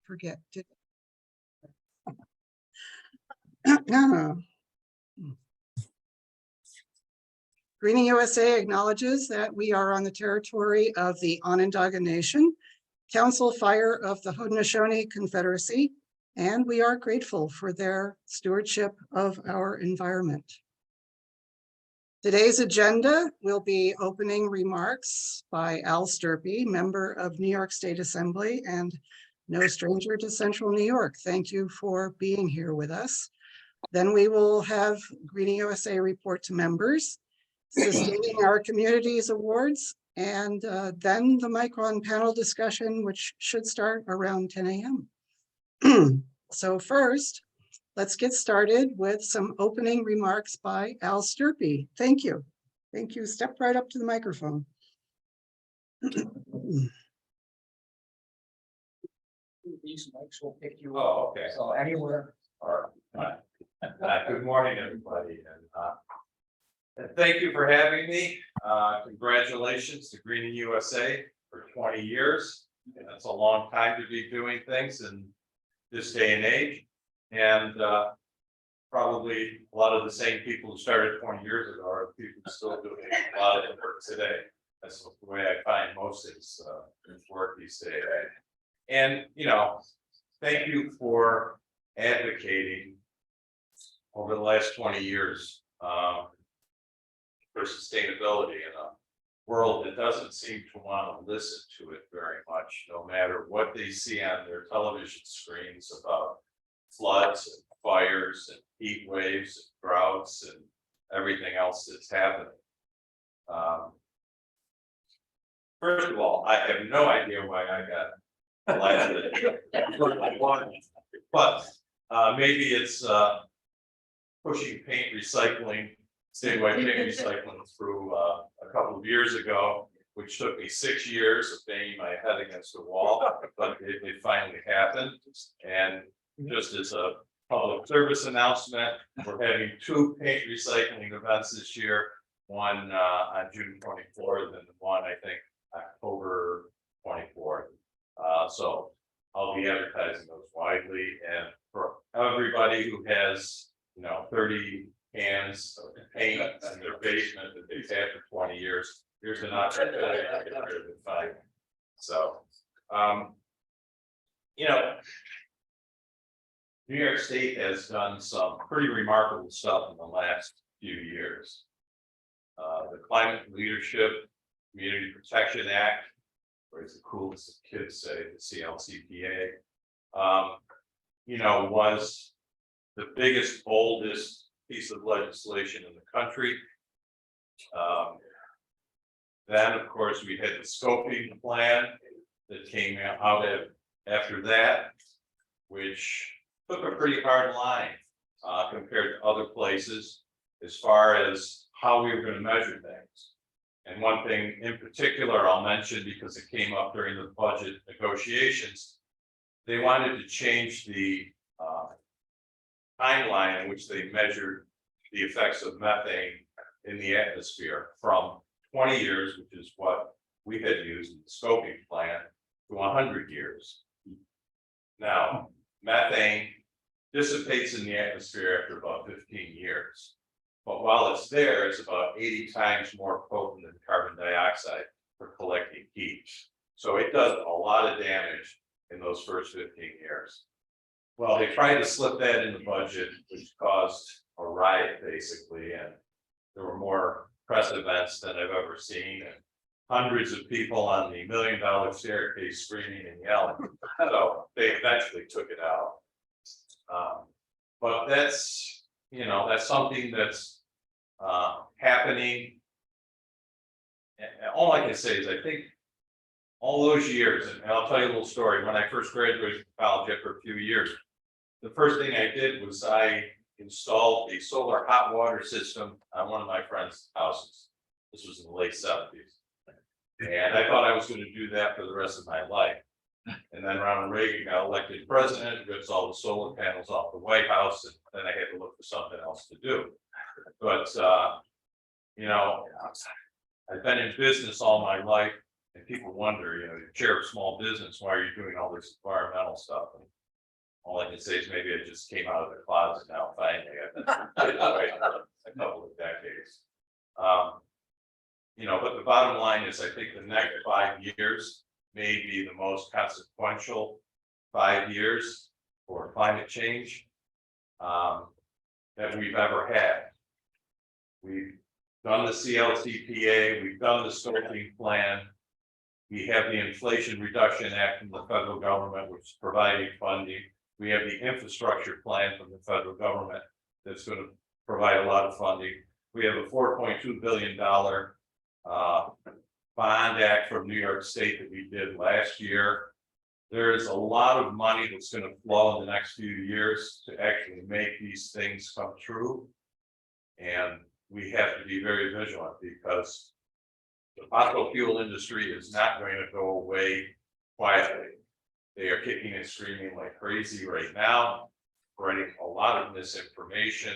forget. GreeningUSA acknowledges that we are on the territory of the Onondaga Nation, Council Fire of the Haudenosaunee Confederacy, and we are grateful for their stewardship of our environment. Today's agenda will be opening remarks by Al Stirpe, member of New York State Assembly and no stranger to Central New York. Thank you for being here with us. Then we will have GreeningUSA report to members, sustaining our communities awards, and then the Micron panel discussion, which should start around 10 a.m. So first, let's get started with some opening remarks by Al Stirpe. Thank you. Thank you. Step right up to the microphone. These mics will pick you up. Oh, okay. So anywhere. All right. Good morning, everybody, and thank you for having me. Congratulations to GreeningUSA for 20 years. And that's a long time to be doing things in this day and age. And probably a lot of the same people who started 20 years ago are people still doing a lot of work today. That's the way I find most of this work these days. And, you know, thank you for advocating over the last 20 years for sustainability in a world that doesn't seem to want to listen to it very much, no matter what they see on their television screens about floods and fires and heat waves and droughts and everything else that's happening. First of all, I have no idea why I got elected, but maybe it's pushing paint recycling, statewide paint recycling through a couple of years ago, which took me 6 years of banging my head against the wall, but it finally happened. And just as a public service announcement, we're having 2 paint recycling events this year, one on June 24th and one, I think, October 24th. So I'll be advertising those widely, and for everybody who has, you know, 30 cans of paint in their basement that they've had for 20 years, here's an opportunity to get rid of the 5. So, you know, New York State has done some pretty remarkable stuff in the last few years. The Climate Leadership Community Protection Act, or as the coolest kids say, the CLCPA, you know, was the biggest, boldest piece of legislation in the country. Then, of course, we had the scoping plan that came out after that, which took a pretty hard line compared to other places as far as how we were going to measure things. And one thing in particular I'll mention, because it came up during the budget negotiations, they wanted to change the timeline in which they measured the effects of methane in the atmosphere from 20 years, which is what we had used in the scoping plan, to 100 years. Now, methane dissipates in the atmosphere after about 15 years. But while it's there, it's about 80 times more potent than carbon dioxide for collecting heat. So it does a lot of damage in those first 15 years. Well, they tried to slip that in the budget, which caused a riot basically, and there were more press events than I've ever seen, and hundreds of people on the $1 million staircase screaming and yelling. So they eventually took it out. But that's, you know, that's something that's happening. And all I can say is I think all those years, and I'll tell you a little story. When I first graduated from college after a few years, the first thing I did was I installed a solar hot water system on one of my friends' houses. This was in the late 70s. And I thought I was going to do that for the rest of my life. And then Ronald Reagan got elected president, rips all the solar panels off the White House, and then I had to look for something else to do. But, you know, I've been in business all my life, And people wonder, you know, you're chair of small business, why are you doing all this environmental stuff? And all I can say is maybe I just came out of the closet now, finally, I've been away for a couple of decades. You know, but the bottom line is, I think the next 5 years may be the most consequential 5 years for climate change that we've ever had. We've done the CLCPA, we've done the scoping plan. We have the Inflation Reduction Act from the federal government, which is providing funding. We have the infrastructure plan from the federal government that's going to provide a lot of funding. We have a $4.2 billion bond act from New York State that we did last year. There's a lot of money that's going to flow in the next few years to actually make these things come true. And we have to be very vigilant, because the fossil fuel industry is not going to go away quietly. They are kicking and screaming like crazy right now, spreading a lot of misinformation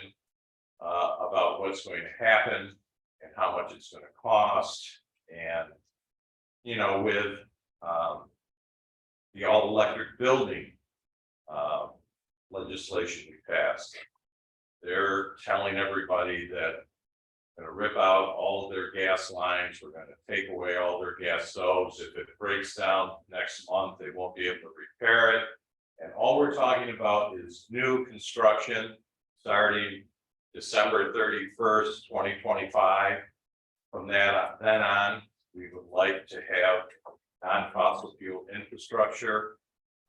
about what's going to happen and how much it's going to cost. And, you know, with the all electric building legislation we passed, they're telling everybody that going to rip out all of their gas lines. We're going to take away all their gas stoves. If it breaks down next month, they won't be able to repair it. And all we're talking about is new construction starting December 31st, 2025. From then on, we would like to have non-fossil fuel infrastructure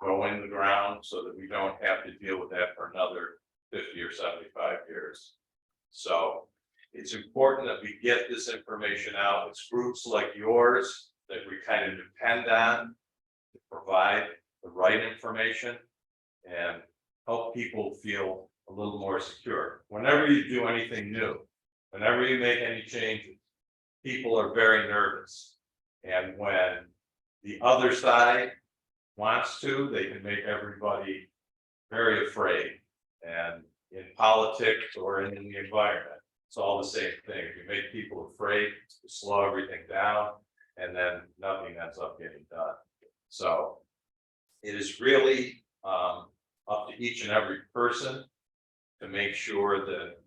go in the ground so that we don't have to deal with that for another 50 or 75 years. So it's important that we get this information out. It's groups like yours that we kind of depend on to provide the right information and help people feel a little more secure. Whenever you do anything new, whenever you make any changes, people are very nervous. And when the other side wants to, they can make everybody very afraid. And in politics or in the environment, it's all the same thing. You make people afraid, you slow everything down, and then nothing ends up getting done. So it is really up to each and every person to make sure that,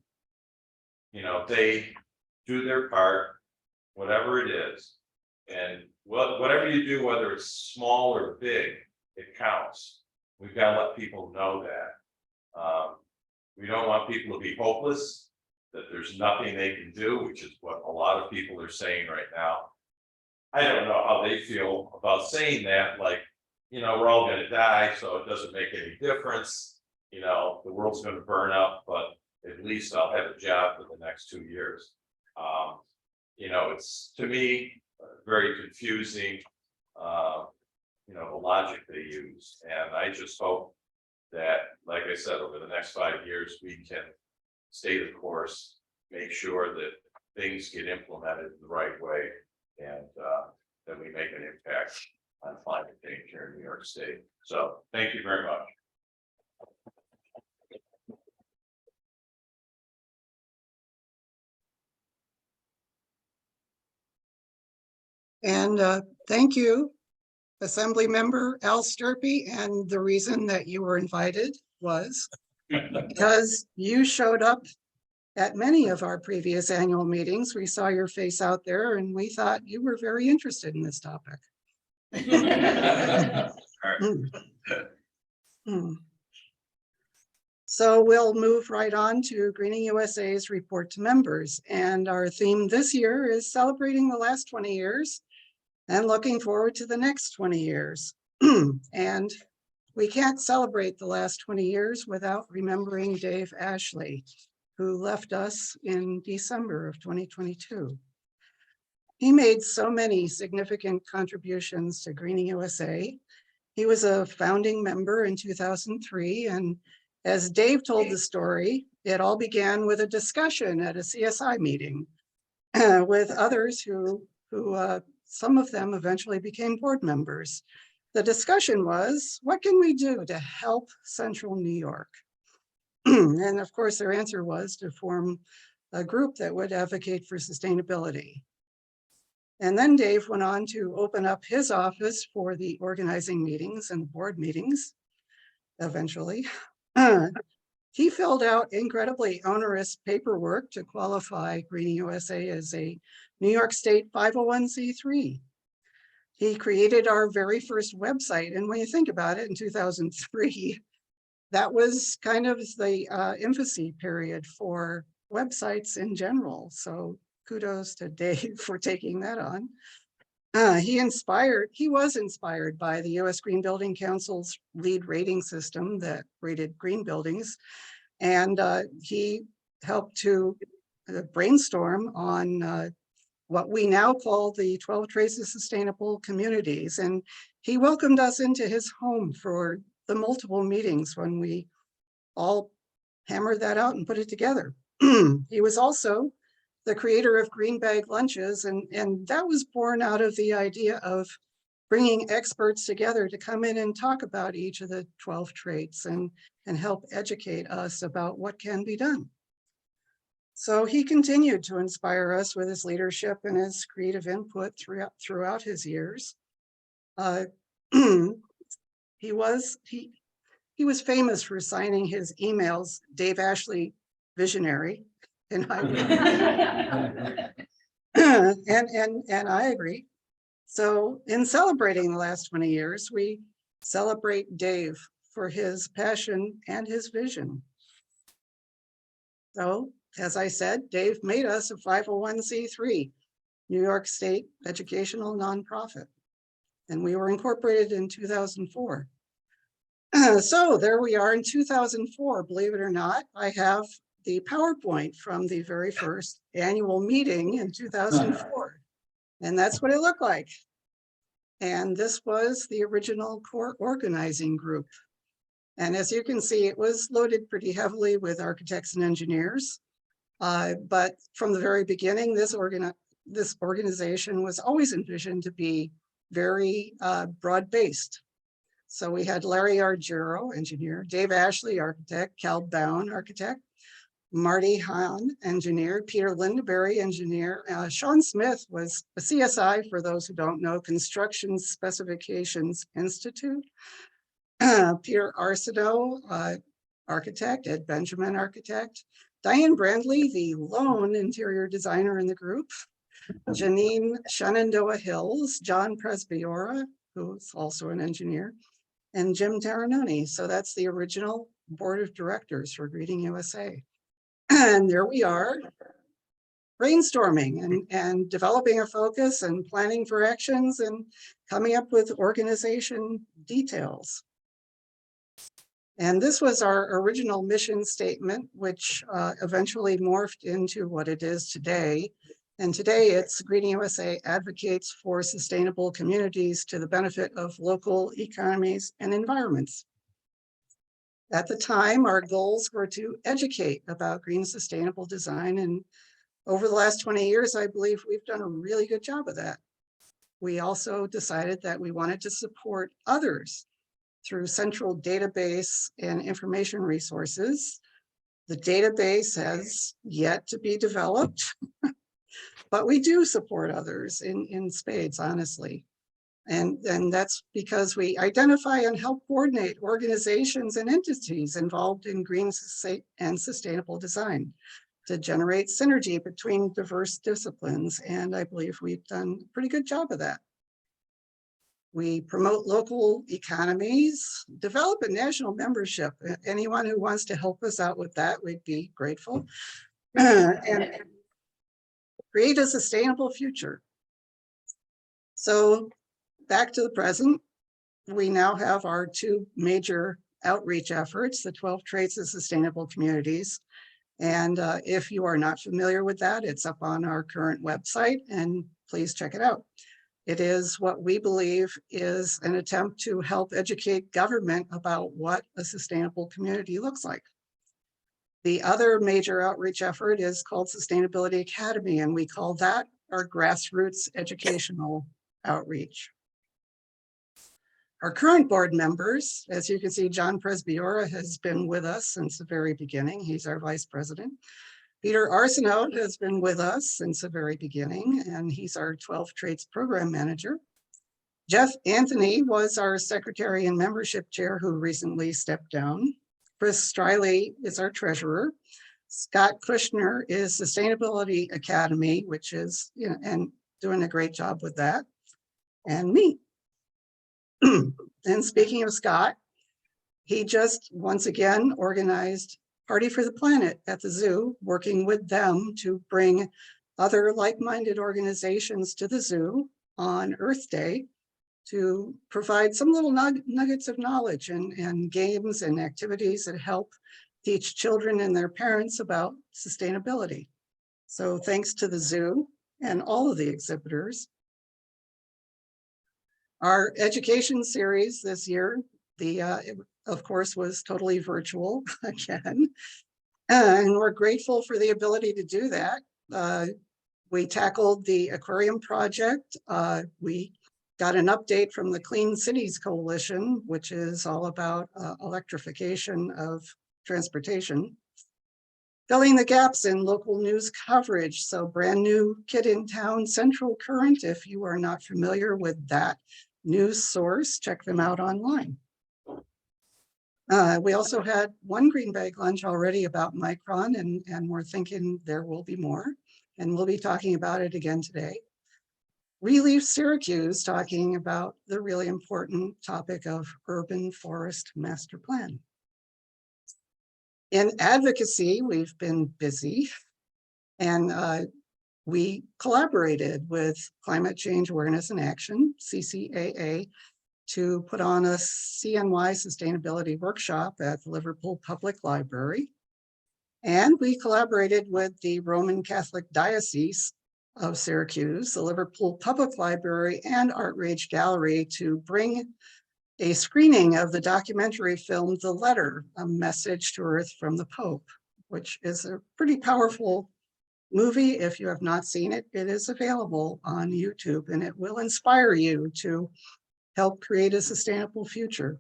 you know, they do their part, whatever it is. And whatever you do, whether it's small or big, it counts. We've got to let people know that. We don't want people to be hopeless, that there's nothing they can do, which is what a lot of people are saying right now. I don't know how they feel about saying that, like, you know, we're all going to die, so it doesn't make any difference. You know, the world's going to burn up, but at least I'll have a job for the next 2 years. You know, it's, to me, very confusing, you know, the logic they use. And I just hope that, like I said, over the next 5 years, we can stay the course, make sure that things get implemented the right way, and that we make an impact on climate change here in New York State. So thank you very much. And thank you, Assembly Member Al Stirpe. And the reason that you were invited was because you showed up at many of our previous annual meetings. We saw your face out there and we thought you were very interested in this topic. So we'll move right on to GreeningUSA's report to members. And our theme this year is celebrating the last 20 years and looking forward to the next 20 years. And we can't celebrate the last 20 years without remembering Dave Ashley, who left us in December of 2022. He made so many significant contributions to GreeningUSA. He was a founding member in 2003, and as Dave told the story, it all began with a discussion at a CSI meeting with others who some of them eventually became board members. The discussion was, what can we do to help Central New York? And of course, their answer was to form a group that would advocate for sustainability. And then Dave went on to open up his office for the organizing meetings and board meetings eventually. He filled out incredibly onerous paperwork to qualify GreeningUSA as a New York State 501c3. He created our very first website. And when you think about it, in 2003, that was kind of the infancy period for websites in general. So kudos to Dave for taking that on. He was inspired by the US Green Building Council's LEED rating system that rated green buildings. And he helped to brainstorm on what we now call the 12 Traits of Sustainable Communities. And he welcomed us into his home for the multiple meetings when we all hammered that out and put it together. He was also the creator of Green Bag Lunches, and that was born out of the idea of bringing experts together to come in and talk about each of the 12 traits and help educate us about what can be done. So he continued to inspire us with his leadership and his creative input throughout his years. He was famous for signing his emails, Dave Ashley, visionary, and I and I agree. So in celebrating the last 20 years, we celebrate Dave for his passion and his vision. So, as I said, Dave made us a 501c3, New York State educational nonprofit, and we were incorporated in 2004. So there we are in 2004, believe it or not. I have the PowerPoint from the very first annual meeting in 2004. And that's what it looked like. And this was the original core organizing group. And as you can see, it was loaded pretty heavily with architects and engineers. But from the very beginning, this organization was always envisioned to be very broad-based. So we had Larry Argiro, engineer, Dave Ashley, architect, Cal Bown, architect, Marty Hahn, engineer, Peter Lindenberry, engineer. Sean Smith was a CSI, for those who don't know, Construction Specifications Institute. Peter Arsenault, architect, Ed Benjamin, architect. Diane Brandley, the lone interior designer in the group. Janine Shenandoah Hills, John Presbyora, who's also an engineer, and Jim Taranoni. So that's the original board of directors for GreeningUSA. And there we are, brainstorming and developing a focus and planning for actions and coming up with organization details. And this was our original mission statement, which eventually morphed into what it is today. And today it's GreeningUSA advocates for sustainable communities to the benefit of local economies and environments. At the time, our goals were to educate about green sustainable design. And over the last 20 years, I believe we've done a really good job of that. We also decided that we wanted to support others through central database and information resources. The database has yet to be developed, but we do support others in spades, honestly. And that's because we identify and help coordinate organizations and entities involved in green and sustainable design to generate synergy between diverse disciplines. And I believe we've done a pretty good job of that. We promote local economies, develop a national membership. Anyone who wants to help us out with that, we'd be grateful. And create a sustainable future. So back to the present, we now have our two major outreach efforts, the 12 Traits of Sustainable Communities. And if you are not familiar with that, it's up on our current website, and please check it out. It is what we believe is an attempt to help educate government about what a sustainable community looks like. The other major outreach effort is called Sustainability Academy, and we call that our grassroots educational outreach. Our current board members, as you can see, John Presbyora has been with us since the very beginning. He's our vice president. Peter Arsenault has been with us since the very beginning, and he's our 12 Trades Program Manager. Jeff Anthony was our Secretary and Membership Chair who recently stepped down. Chris Striley is our Treasurer. Scott Kushner is Sustainability Academy, which is, and doing a great job with that, and me. And speaking of Scott, he just once again organized Party for the Planet at the zoo, working with them to bring other like-minded organizations to the zoo on Earth Day to provide some little nuggets of knowledge and games and activities that help teach children and their parents about sustainability. So thanks to the zoo and all of the exhibitors. Our education series this year, of course, was totally virtual again. And we're grateful for the ability to do that. We tackled the aquarium project. We got an update from the Clean Cities Coalition, which is all about electrification of transportation. Filling the gaps in local news coverage. So brand new kid in town, Central Current. If you are not familiar with that news source, check them out online. We also had one green bag lunch already about Micron, and we're thinking there will be more, and we'll be talking about it again today. Relief Syracuse, talking about the really important topic of urban forest master plan. In advocacy, we've been busy, and we collaborated with Climate Change Awareness and Action, CCAA, to put on a CNY sustainability workshop at the Liverpool Public Library. And we collaborated with the Roman Catholic Diocese of Syracuse, the Liverpool Public Library, and Art Rage Gallery to bring a screening of the documentary film, The Letter, A Message to Earth from the Pope, which is a pretty powerful movie. If you have not seen it, it is available on YouTube, and it will inspire you to help create a sustainable future.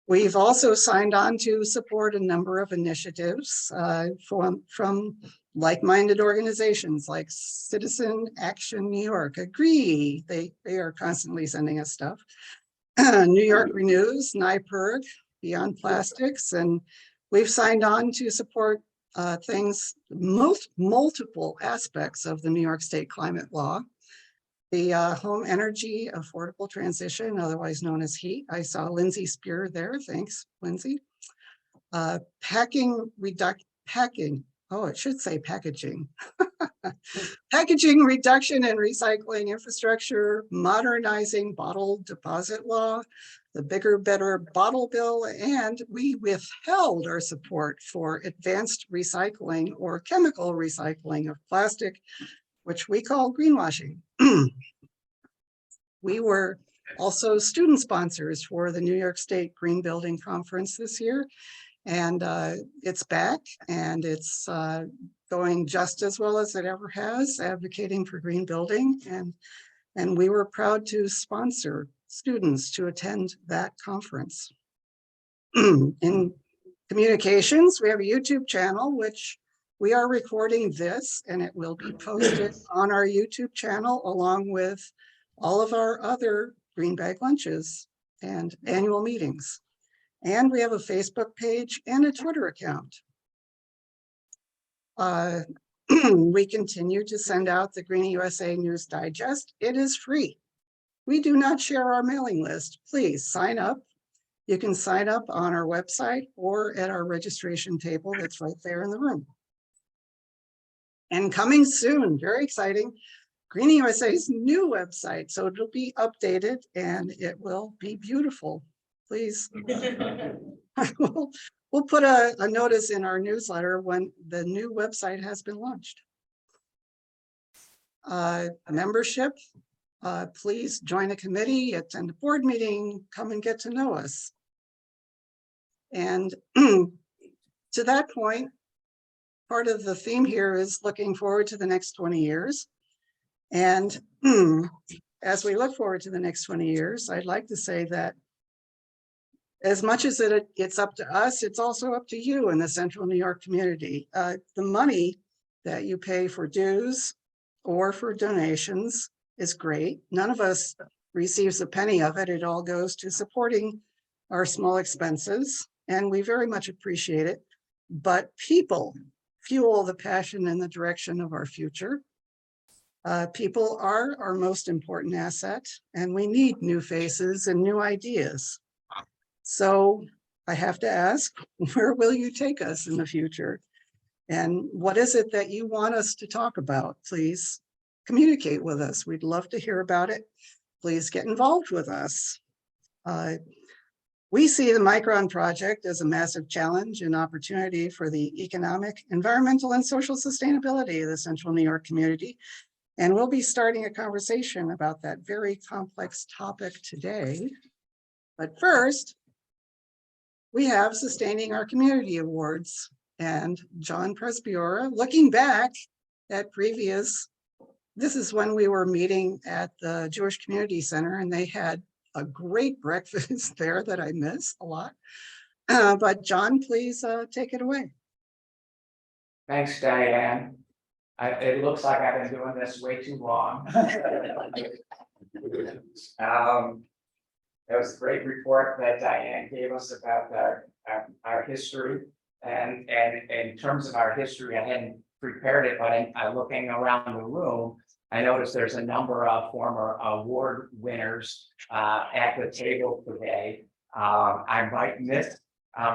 We've also signed on to support a number of initiatives from like-minded organizations like Citizen Action New York, Agree, they are constantly sending us stuff. New York Renews, NYPIRG, Beyond Plastics, and we've signed on to support multiple aspects of the New York State climate law. The home energy affordable transition, otherwise known as HEAT. I saw Lindsay Spear there. Thanks, Lindsay. Packaging. Oh, it should say packaging. Packaging reduction and recycling infrastructure, modernizing bottle deposit law, the bigger, better bottle bill, and we withheld our support for advanced recycling or chemical recycling of plastic, which we call greenwashing. We were also student sponsors for the New York State Green Building Conference this year, and it's back, and it's going just as well as it ever has, advocating for green building, and we were proud to sponsor students to attend that conference. In communications, we have a YouTube channel, which we are recording this, and it will be posted on our YouTube channel along with all of our other green bag lunches and annual meetings. And we have a Facebook page and a Twitter account. We continue to send out the GreeningUSA News Digest. It is free. We do not share our mailing list. Please sign up. You can sign up on our website or at our registration table that's right there in the room. And coming soon, very exciting, GreeningUSA's new website. So it'll be updated and it will be beautiful. Please. We'll put a notice in our newsletter when the new website has been launched. Membership, please join a committee, attend a board meeting, come and get to know us. And to that point, part of the theme here is looking forward to the next 20 years. And as we look forward to the next 20 years, I'd like to say that as much as it's up to us, it's also up to you in the Central New York community. The money that you pay for dues or for donations is great. None of us receives a penny of it. It all goes to supporting our small expenses, and we very much appreciate it. But people fuel the passion and the direction of our future. People are our most important asset, and we need new faces and new ideas. So I have to ask, where will you take us in the future? And what is it that you want us to talk about? Please communicate with us. We'd love to hear about it. Please get involved with us. We see the Micron project as a massive challenge and opportunity for the economic, environmental, and social sustainability of the Central New York community. And we'll be starting a conversation about that very complex topic today. But first, we have Sustaining Our Community Awards, and John Presbiora, looking back at previous, this is when we were meeting at the Jewish Community Center, and they had a great breakfast there that I missed a lot. But John, please take it away. Thanks, Diane. It looks like I've been doing this way too long. It was a great report that Diane gave us about our history. And in terms of our history, I hadn't prepared it, but I'm looking around the room. I noticed there's a number of former award winners at the table today. I might miss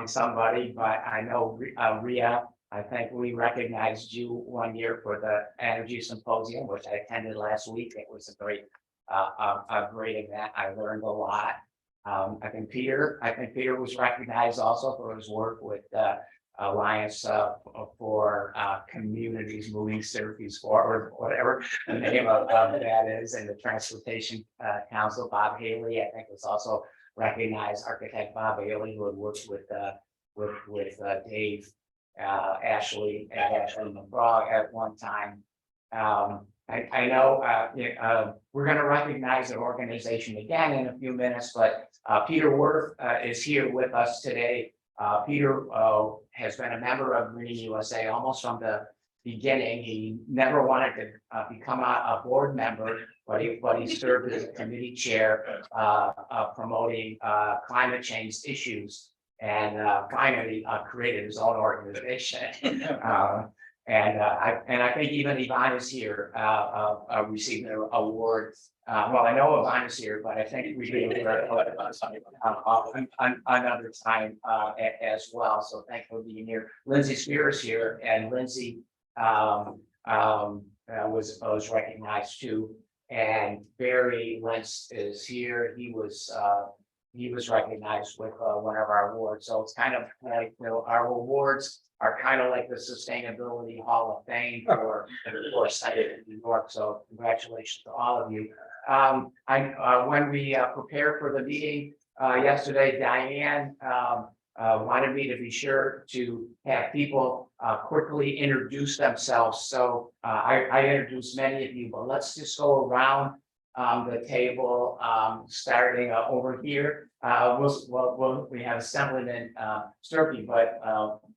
somebody, but I know Ria, I think we recognized you one year for the Energy Symposium, which I attended last week. It was a great event. I learned a lot. I think Peter was recognized also for his work with Alliance for Communities Moving Cities Forward, whatever the name of that is, and the Transportation Council. Bob Haley, I think, was also recognized. Architect Bob Haley, who had worked with Dave Ashley McGraw at one time. I know we're going to recognize an organization again in a few minutes, but Peter Worth is here with us today. Peter has been a member of GreeningUSA almost from the beginning. He never wanted to become a board member, but he served as a committee chair promoting climate change issues, and finally created his own organization. And I think even Yvonne is here, received an award. Well, I know Yvonne is here, but I think we do another time as well. So thank you for being here. Lindsay Spears here, and Lindsay was recognized too. And Barry Lentz is here. He was recognized with one of our awards. So it's kind of like, our awards are kind of like the Sustainability Hall of Fame for State of New York. So congratulations to all of you. When we prepared for the meeting yesterday, Diane wanted me to be sure to have people quickly introduce themselves. So I introduced many of you, but let's just go around the table, starting over here. We have Assemblyman Stirpe, but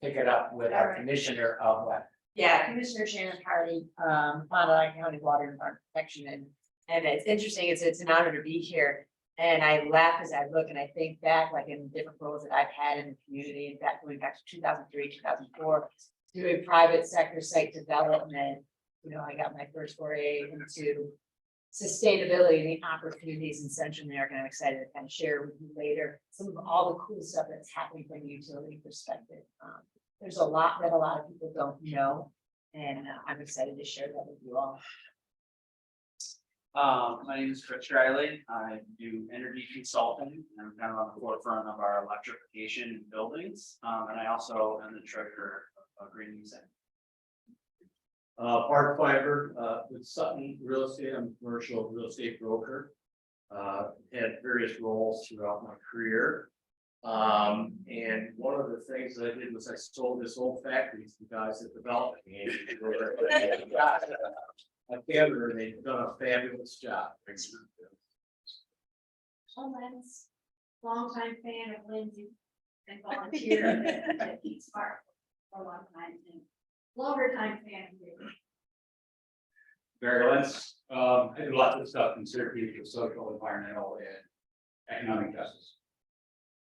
pick it up with our Commissioner of what? Yeah, Commissioner Shannon Hardy, Fond County Water and Environment Protection, and it's interesting. It's an honor to be here, and I laugh as I look and I think back, like in different roles that I've had in the community. In fact, going back to 2003, 2004, doing private sector site development. I got my first foray into sustainability and the opportunities in Central New York, and I'm excited to kind of share with you later some of all the cool stuff that's happening from a utility perspective. There's a lot that a lot of people don't know, and I'm excited to share that with you all. My name is Chris Riley. I do energy consulting, and I'm kind of on the forefront of our electrification in buildings. And I also am the treasurer of GreeningUSA. Park Fiber with Sutton Real Estate. I'm a commercial real estate broker. Had various roles throughout my career. And one of the things that I did was I sold this old factory to the guys that developed it. A camera, and they've done a fabulous job. longtime fan of Lindsay and volunteer at Eats Park for a long time and longer time fan of you. Barry Lentz, I do lots of stuff in Syracuse for social, environmental, and economic justice.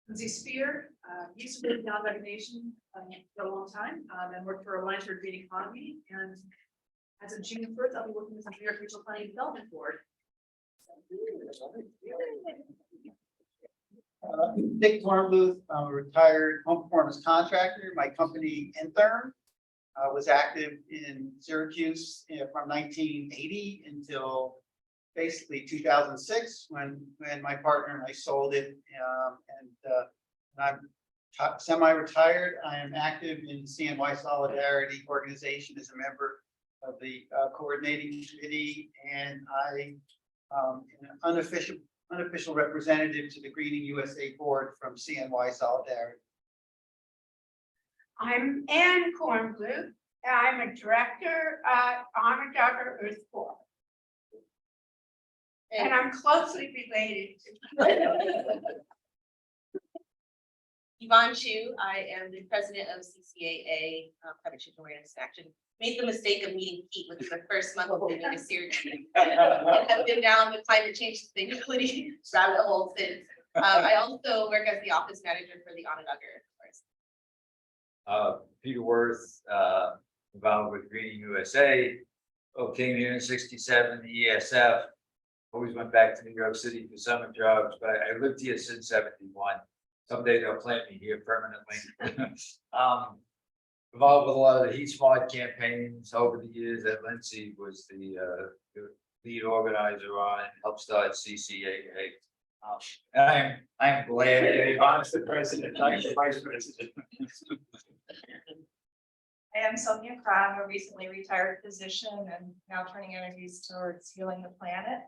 Lindsay Spear, used to live in Alabama Nation for a long time, and worked for Alliance for Green Economy. And as of June 1st, I'll be working with the New York Regional Planning and Development Board. Dick Thornbooth, I'm a retired home performance contractor. My company Intherm was active in Syracuse from 1980 until basically 2006, when my partner and I sold it. And I'm semi-retired. I am active in CNY Solidarity organization as a member of the coordinating committee, and I am an unofficial representative to the GreeningUSA board from CNY Solidarity. I'm Ann Kornbluth. I'm a director at Onondaga Earth Corps. And I'm closely related to. Yvonne Chu, I am the president of CCAA, Climate Change Awareness Action. Made the mistake of meeting Pete within the first month of living in Syracuse. And have been down with climate change sustainability rabbit hole since. I also work as the office manager for the Onondaga Earth Corps. Peter Worth, involved with GreeningUSA. Came here in '67, the ESF. Always went back to New York City for summer jobs, but I lived here since '71. Someday they'll plant me here permanently. Involved with a lot of the Heat Smart campaigns over the years. That Lindsay was the lead organizer on, helped start CCAA. And I am glad that Yvonne's the president, I'm the vice president. I am Sonia Crabb, a recently retired physician and now turning energies towards healing the planet.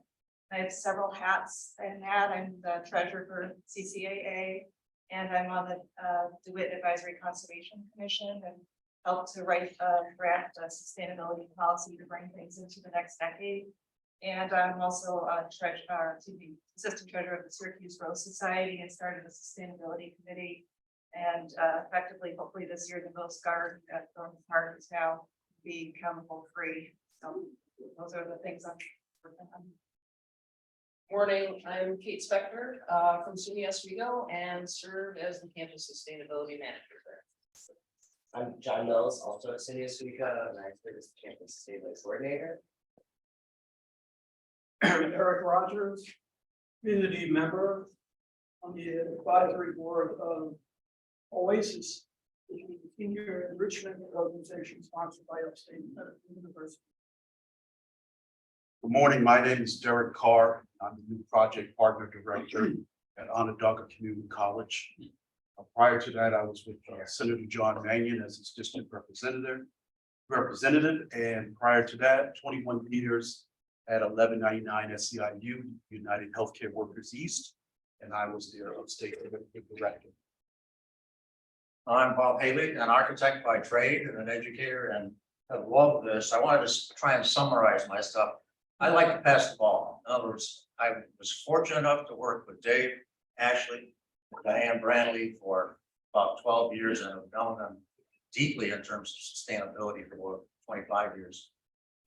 I have several hats in that. I'm the treasurer for CCAA, and I'm on the DeWitt Advisory Conservation Commission and help to write a draft sustainability policy to bring things into the next decade. And I'm also a assistant treasurer of the Syracuse Rose Society and started a sustainability committee. And effectively, hopefully this year, the Rose Garden at Thornton Park is now being chemical free. So those are the things I'm working on. Morning, I'm Kate Spector from SUNY Oswego and serve as the campus sustainability manager there. I'm John Mills, also at SUNY Oswego, and I serve as the campus sustainability coordinator. Eric Rogers, community member on the advisory board of Oasis, which is a senior enrichment organization sponsored by Upstate University. Good morning, my name is Derek Carr. I'm the new project partner director at Onondaga Community College. Prior to that, I was with Senator John Mannion as his district representative, and prior to that, 21 years at 1199 SCIU, United Healthcare Workers East, and I was their upstate director. I'm Bob Haley, an architect by trade and an educator, and I love this. I wanted to try and summarize my stuff. I like to pass the ball. In other words, I was fortunate enough to work with Dave, Ashley, and Diane Brantley for about 12 years, and have known them deeply in terms of sustainability for 25 years.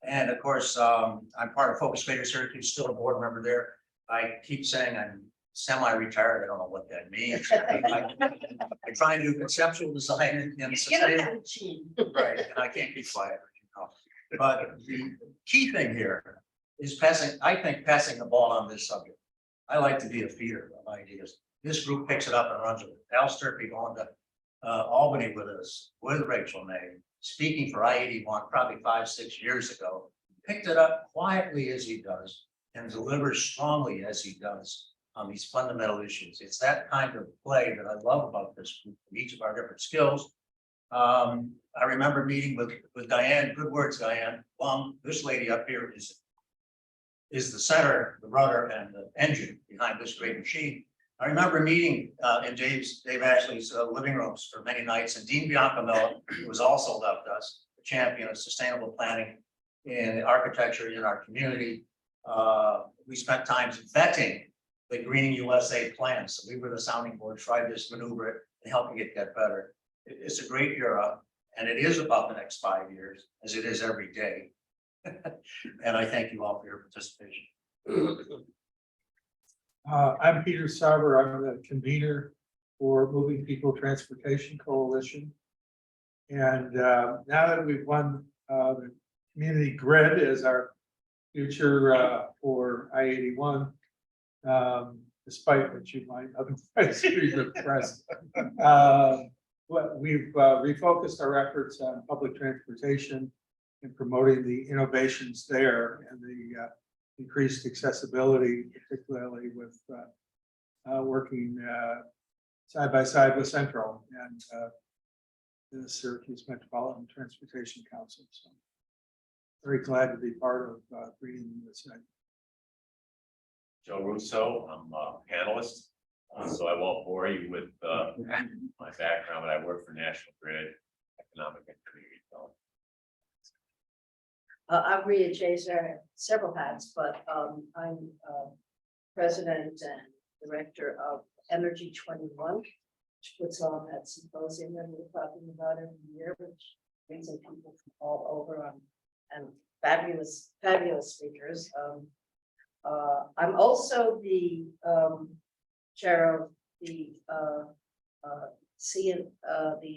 And of course, I'm part of Focus Greater Syracuse, still a board member there. I keep saying I'm semi-retired. I don't know what that means. I try and do conceptual design and sustainable. Right, and I can't be quiet, you know. But the key thing here is passing the ball on this subject. I like to be a feeder of ideas. This group picks it up and runs with it. Al Stirpe going to Albany with us, with Rachel May, speaking for I-81 probably 5-6 years ago, picked it up quietly as he does and delivers strongly as he does on these fundamental issues. It's that kind of play that I love about this group, each of our different skills. I remember meeting with Diane, good words, Diane. This lady up here is the center, the rudder, and the engine behind this great machine. I remember meeting in Dave Ashley's living rooms for many nights, and Dean Biancamilla, who was also left us, a champion of sustainable planning in architecture in our community. We spent times vetting the Greening USA plan. So we were the sounding board, tried this maneuver it and helping it get better. It's a great era, and it is about the next 5 years, as it is every day. And I thank you all for your participation. I'm Peter Sarver. I'm the convener for Moving People Transportation Coalition. And now that we've won the community grid as our future for I-81, despite what you might otherwise be impressed. We've refocused our efforts on public transportation and promoting the innovations there and the increased accessibility, particularly with working side by side with Central and the Syracuse Metropolitan Transportation Council. So very glad to be part of GreeningUSA. Joe Russo, I'm a panelist, so I won't bore you with my background, but I work for National Grid, Economic and Community Development. I'm Rita Chaser, I have several hats, but I'm president and director of Energy 21, which puts on that symposium that we're talking about every year, which brings in people from all over and fabulous speakers. I'm also the chair of the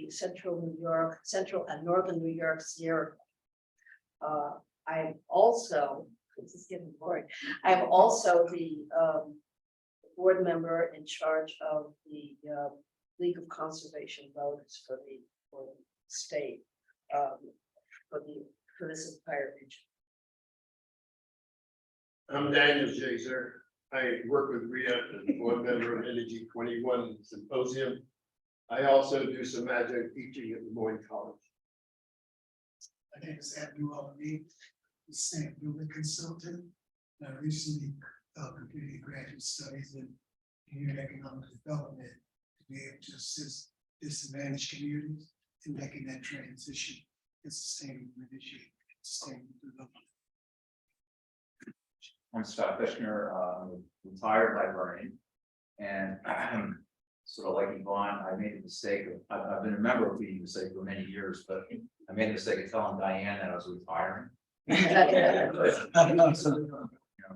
Central and Northern New York Sierra. I'm also, this is getting boring, I'm also the board member in charge of the League of Conservation Voters for the state, for this entire region. I'm Daniel Jaser. I work with Rita as board member of Energy 21 Symposium. I also do some adjunct teaching at Des Moines College. My name is Andrew Albany, the St. Louis consultant. I recently completed graduate studies in community economic development to be able to assist disadvantaged communities in making that transition and sustainable development. I'm Scott Fishner, I'm a retired librarian, and sort of like Yvonne, I made the mistake of, I've been a member of GreeningUSA for many years, but I made the mistake of telling Diane that I was retiring.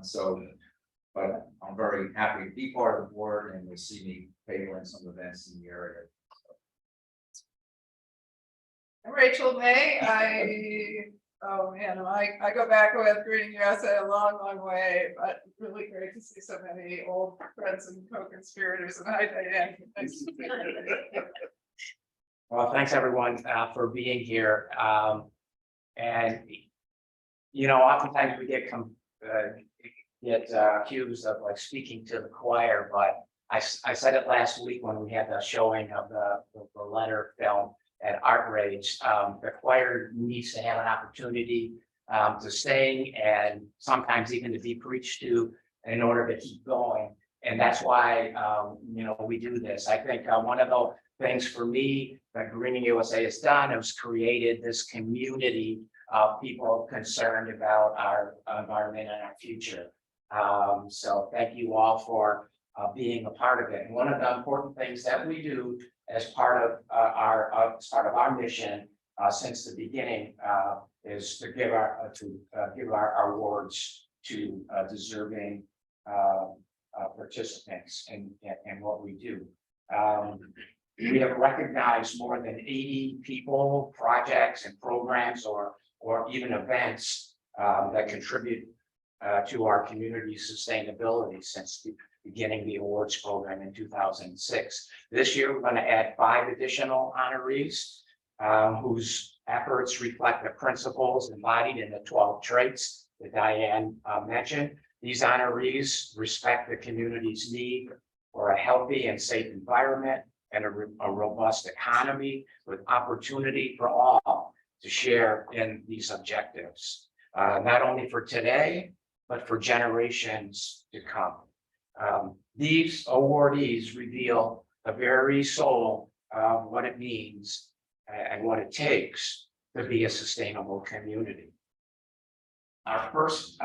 So, but I'm very happy to be part of the board, and you'll see me favoring some events in the area. I'm Rachel May. I go back with GreeningUSA a long way, but really great to see so many old friends and co-conspirators. And hi, Diane. Thanks. Well, thanks everyone for being here. And oftentimes we get accused of like speaking to the choir, but I said it last week when we had the showing of the letter film at Art Rage. The choir needs to have an opportunity to sing and sometimes even to be preached to in order to keep going. And that's why we do this. I think one of the things for me that GreeningUSA has done is created this community of people concerned about our environment and our future. So thank you all for being a part of it. And one of the important things that we do as part of our mission since the beginning is to give our awards to deserving participants in what we do. We have recognized more than 80 people, projects, and programs, or even events that contribute to our community sustainability since beginning the awards program in 2006. This year, we're going to add 5 additional honorees whose efforts reflect the principles embodied in the 12 traits that Diane mentioned. These honorees respect the community's need for a healthy and safe environment and a robust economy with opportunity for all to share in these objectives, not only for today, but for generations to come. These awardees reveal the very soul of what it means and what it takes to be a sustainable community. Our first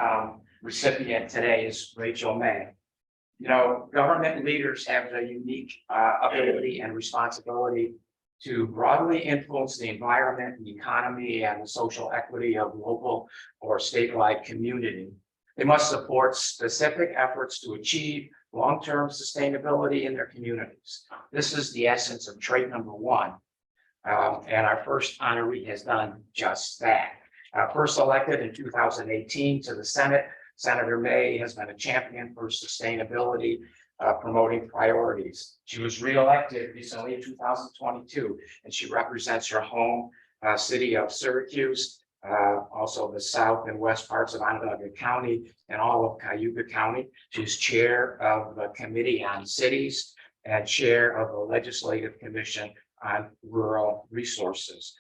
recipient today is Rachel May. You know, government leaders have the unique ability and responsibility to broadly influence the environment, the economy, and the social equity of local or statewide community. They must support specific efforts to achieve long-term sustainability in their communities. This is the essence of trait number one. And our first honoree has done just that. First elected in 2018 to the Senate, Senator May has been a champion for sustainability, promoting priorities. She was reelected recently in 2022, and she represents her home city of Syracuse, also the south and west parts of Onondaga County and all of Cayuga County. She's chair of the Committee on Cities and chair of the Legislative Commission on Rural Resources.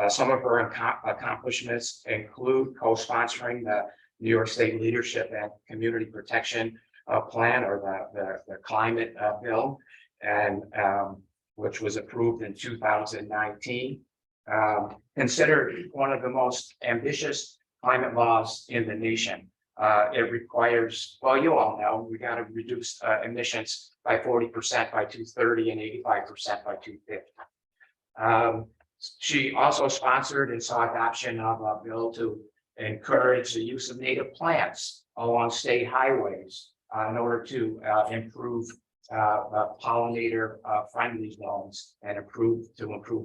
Some of her accomplishments include co-sponsoring the New York State Leadership and Community Protection Plan, or the climate bill, and which was approved in 2019. Considered one of the most ambitious climate laws in the nation. It requires, well, you all know, we got to reduce emissions by 40% by 2030 and 85% by 2050. She also sponsored and saw adoption of a bill to encourage the use of native plants along state highways in order to improve pollinator friendly zones and improve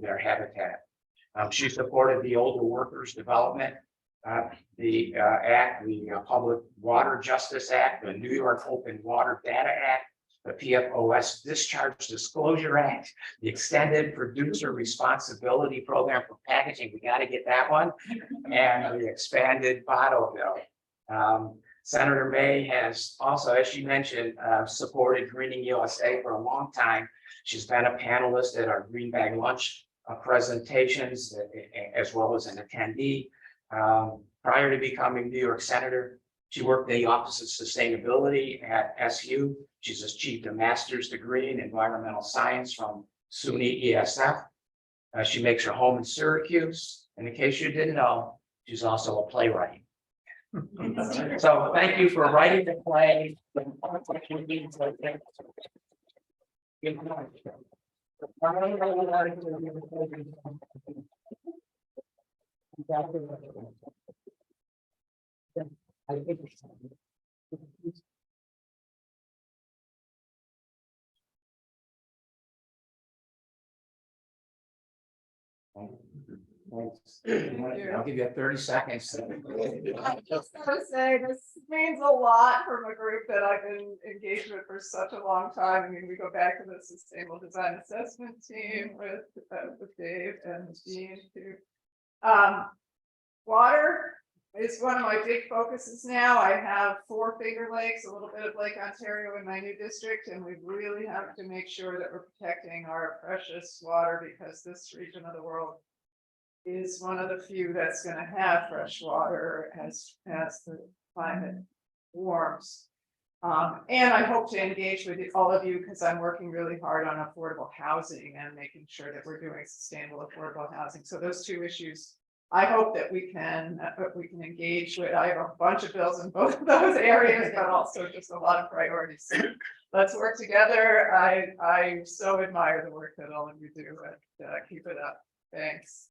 their habitat. She supported the Older Workers Development, the Act, the Public Water Justice Act, the New York Open Water Data Act, the PFOS Discharge Disclosure Act, the Extended Producer Responsibility Program for Packaging, we got to get that one, and the expanded bottle bill. Senator May has also, as she mentioned, supported GreeningUSA for a long time. She's been a panelist at our Green Bag Lunch presentations, as well as an attendee. Prior to becoming New York Senator, she worked in the Office of Sustainability at SU. She's achieved a master's degree in environmental science from SUNY ESF. She makes her home in Syracuse. And in case you didn't know, she's also a playwright. So thank you for writing the play. I'll give you 30 seconds. I just want to say this means a lot from a group that I've been engaged with for such a long time. I mean, we go back to the Sustainable Design Assessment team with Dave and Dean too. Water is one of my big focuses now. I have 4 Finger Lakes, a little bit of Lake Ontario in my new district, and we really have to make sure that we're protecting our precious water, because this region of the world is one of the few that's going to have fresh water as the climate warms. And I hope to engage with all of you, because I'm working really hard on affordable housing and making sure that we're doing sustainable affordable housing. So those 2 issues, I hope that we can engage with. I have a bunch of bills in both of those areas, but also just a lot of priorities. So let's work together. I so admire the work that all of you do, and keep it up. Thanks.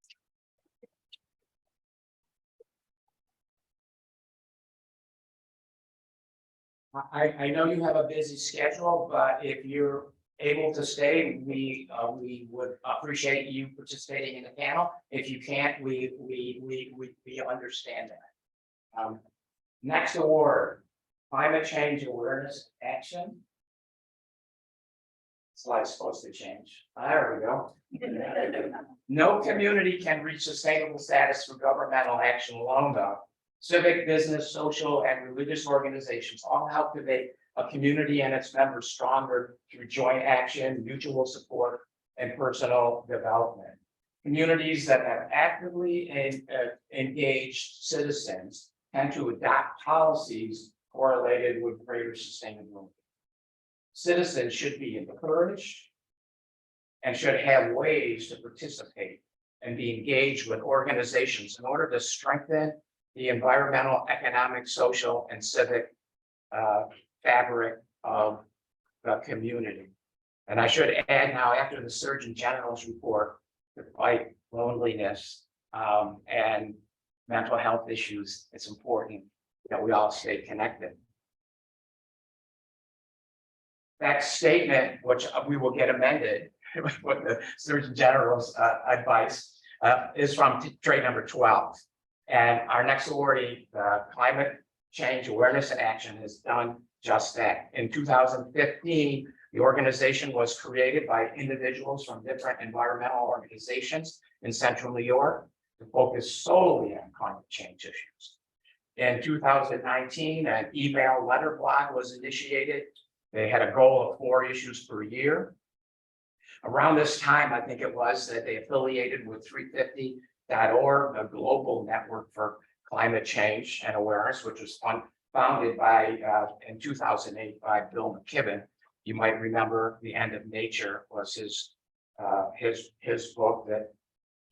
I know you have a busy schedule, but if you're able to stay, we would appreciate you participating in the panel. If you can't, we understand that. Next award, Climate Change Awareness Action. Slide's supposed to change. There we go. No community can reach sustainable status through governmental action alone, though. Civic, business, social, and religious organizations all help to make a community and its members stronger through joint action, mutual support, and personal development. Communities that have actively engaged citizens tend to adopt policies correlated with greater sustainability. Citizens should be encouraged and should have ways to participate and be engaged with organizations in order to strengthen the environmental, economic, social, and civic fabric of the community. And I should add now, after the Surgeon General's report, to fight loneliness and mental health issues, it's important that we all stay connected. That statement, which we will get amended with the Surgeon General's advice, is from trait number 12. And our next awardee, Climate Change Awareness and Action, has done just that. In 2015, the organization was created by individuals from different environmental organizations in Central New York to focus solely on climate change issues. In 2019, an email letter blog was initiated. They had a goal of 4 issues per year. Around this time, I think it was that they affiliated with 350.org, a global network for climate change and awareness, which was founded by, in 2008 by Bill McKibben. You might remember The End of Nature was his book that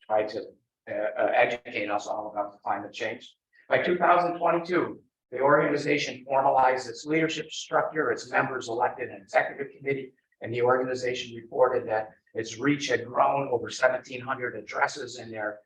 tried to educate us all about the climate change. By 2022, the organization formalized its leadership structure, its members elected an executive committee, and the organization reported that its reach had grown over 1,700 addresses in their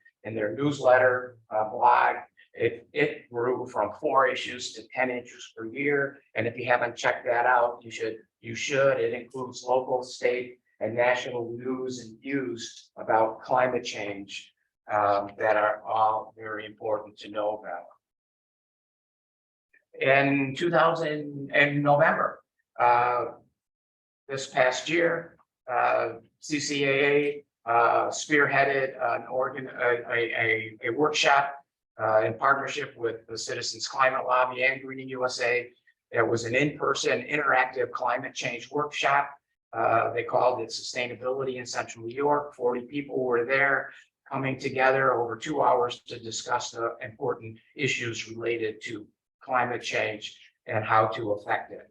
newsletter blog. It grew from 4 issues to 10 issues per year. And if you haven't checked that out, you should. It includes local, state, and national news and views about climate change that are all very important to know about. In November, this past year, CCAA spearheaded a workshop in partnership with the Citizens Climate Lobby and GreeningUSA. It was an in-person interactive climate change workshop. They called it Sustainability in Central New York. 40 people were there coming together over 2 hours to discuss the important issues related to climate change and how to affect it.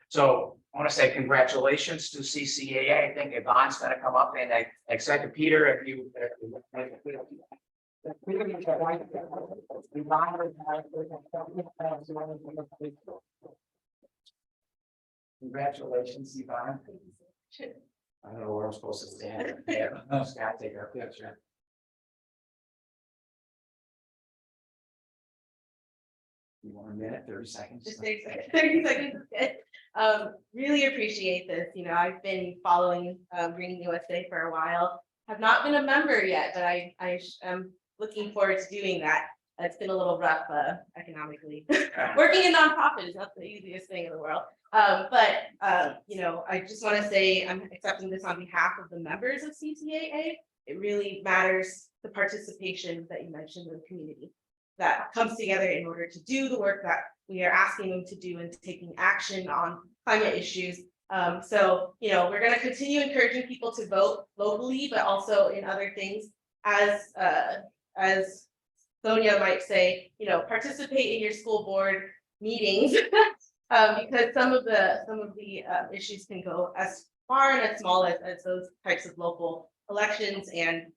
So I want to say congratulations to CCAA. I think Yvonne's going to come up and I expect Peter, if you. Congratulations, Yvonne. I don't know where I'm supposed to stand. Yeah, just gotta take our picture. You want a minute, 30 seconds? Just 30 seconds. 30 seconds is good. Really appreciate this. You know, I've been following GreeningUSA for a while. Have not been a member yet, but I am looking forward to doing that. It's been a little rough economically. Working in nonprofit is not the easiest thing in the world. You know, I just want to say I'm accepting this on behalf of the members of CCAA. It really matters the participation that you mentioned in the community that comes together in order to do the work that we are asking them to do and taking action on climate issues. So, you know, we're going to continue encouraging people to vote locally, but also in other things as Sonia might say, you know, participate in your school board meetings because some of the issues can go as far and as small as those types of local elections and